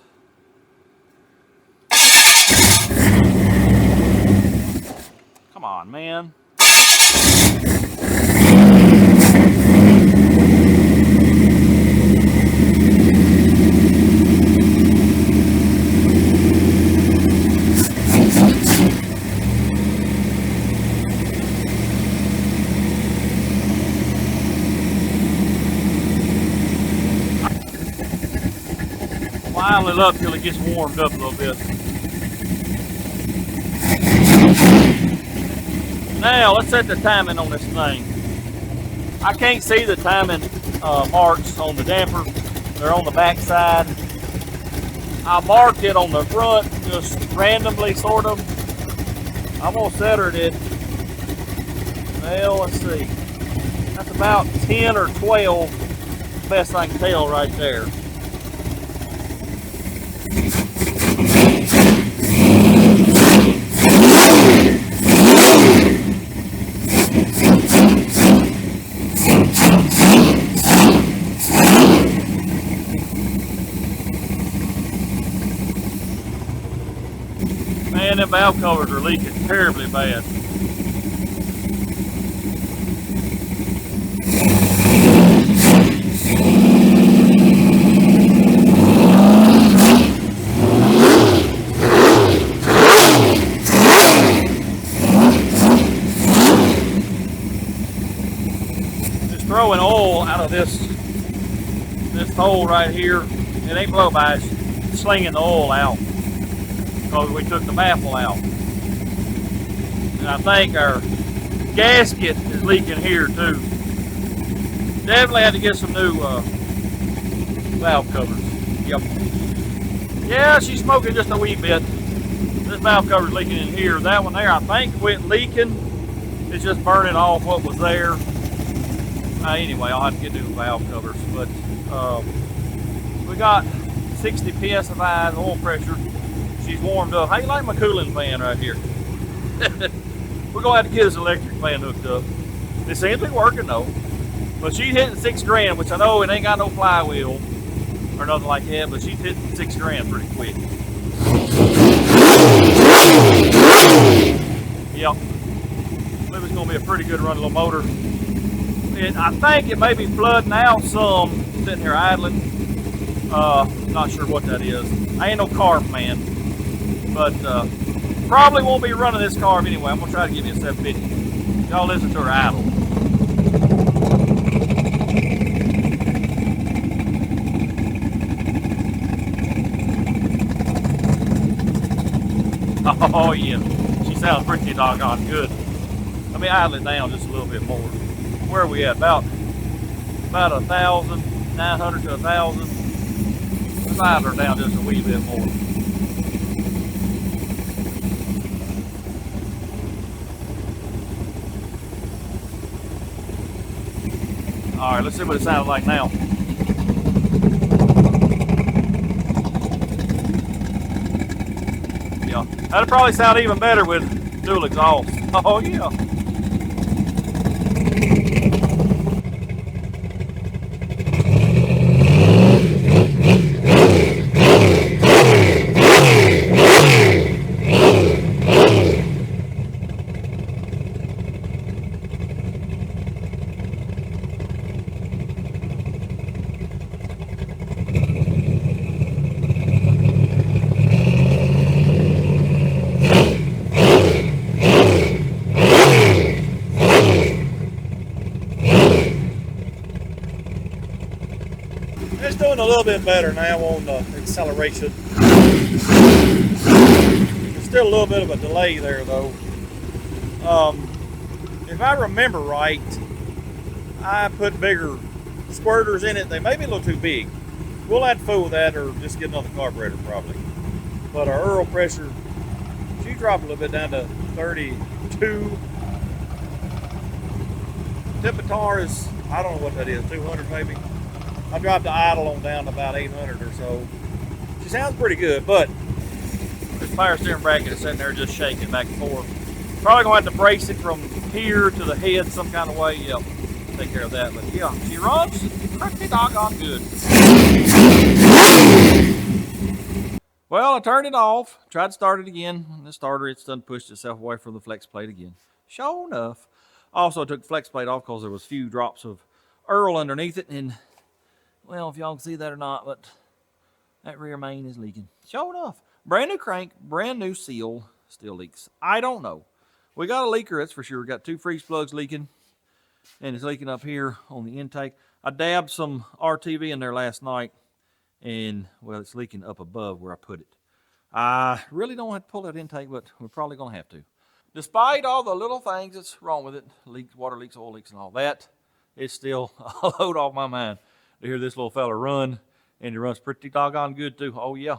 Come on, man. File it up till it gets warmed up a little bit. Now let's set the timing on this thing. I can't see the timing marks on the damper. They're on the back side. I marked it on the front just randomly, sort of. I'm gonna set her at it. Well, let's see. That's about 10 or 12, best I can tell right there. Man, them valve covers are leaking terribly bad. Just throwing oil out of this hole right here. It ain't blow by, it's slinging the oil out because we took the baffle out. And I think our gasket is leaking here too. Definitely had to get some new valve covers. Yep. Yeah, she's smoking just a wee bit. This valve cover's leaking in here. That one there, I think, quit leaking. It's just burning off what was there. Anyway, I'll have to get new valve covers. But we got 60 psi oil pressure. She's warmed up. How you like my cooling fan right here? We're gonna have to get this electric fan hooked up. It seems to be working though. But she's hitting 6 grand, which I know it ain't got no flywheel or nothing like that, but she's hitting 6 grand pretty quick. Yep. I believe it's gonna be a pretty good run little motor. I think it may be flooding out some sitting here idling. Not sure what that is. I ain't no carb man, but probably won't be running this carb anyway. I'm gonna try to give you a 750. Y'all listen to her idle. Oh yeah, she sounds pretty doggone good. Let me idle it down just a little bit more. Where are we at? About 1,900 to 1,000. Let's idle her down just a wee bit more. All right, let's see what it sounds like now. Yeah, that'd probably sound even better with dual exhaust. Oh yeah. It's doing a little bit better now on the acceleration. There's still a little bit of a delay there though. If I remember right, I put bigger squirters in it. They may be a little too big. We'll have to fool with that or just get another carburetor probably. But our oil pressure, she dropped a little bit down to 32. Tipitar is, I don't know what that is, 200 maybe. I dropped the idle on down to about 800 or so. She sounds pretty good, but this power steering bracket is sitting there just shaking back and forth. Probably gonna have to brace it from here to the head some kind of way. Yep, take care of that. But yeah, she runs pretty doggone good. Well, I turned it off, tried to start it again. The starter, it's done pushed itself away from the flex plate again. Sure enough. Also, I took the flex plate off because there was a few drops of Earl underneath it, and well, if y'all can see that or not, but that rear main is leaking. Sure enough. Brand new crank, brand new seal, still leaks. I don't know. We got a leaker, that's for sure. We got 2 freeze plugs leaking, and it's leaking up here on the intake. I dabbed some RTV in there last night, and, well, it's leaking up above where I put it. I really don't have to pull that intake, but we're probably going to have to. Despite all the little things that's wrong with it, leaks, water leaks, oil leaks, and all that, it's still a load off my mind to hear this little fella run, and he runs pretty doggone good too. Oh yeah.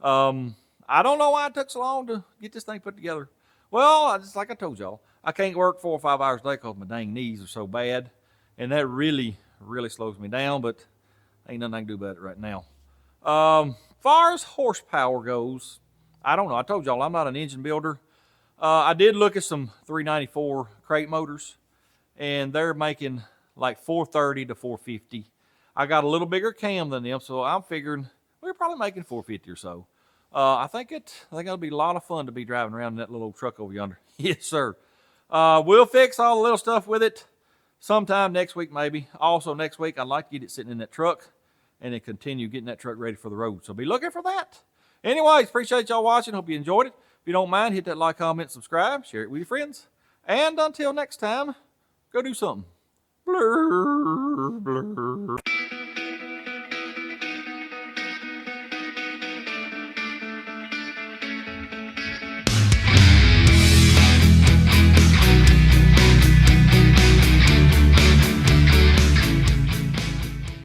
I don't know why it took so long to get this thing put together. Well, just like I told y'all, I can't work 4 or 5 hours a day because my dang knees are so bad, and that really slows me down, but ain't nothing I can do about it right now. Far as horsepower goes, I don't know. I told y'all I'm not an engine builder. I did look at some 394 crate motors, and they're making like 430 to 450. I got a little bigger cam than them, so I'm figuring we're probably making 450 or so. I think it'll be a lot of fun to be driving around in that little truck over yonder. Yes, sir. We'll fix all the little stuff with it sometime next week, maybe. Also, next week, I'd like to get it sitting in that truck and then continue getting that truck ready for the road. So be looking for that. Anyways, appreciate y'all watching. Hope you enjoyed it. If you don't mind, hit that like, comment, subscribe, share it with your friends. And until next time, go do something. Blur, blur.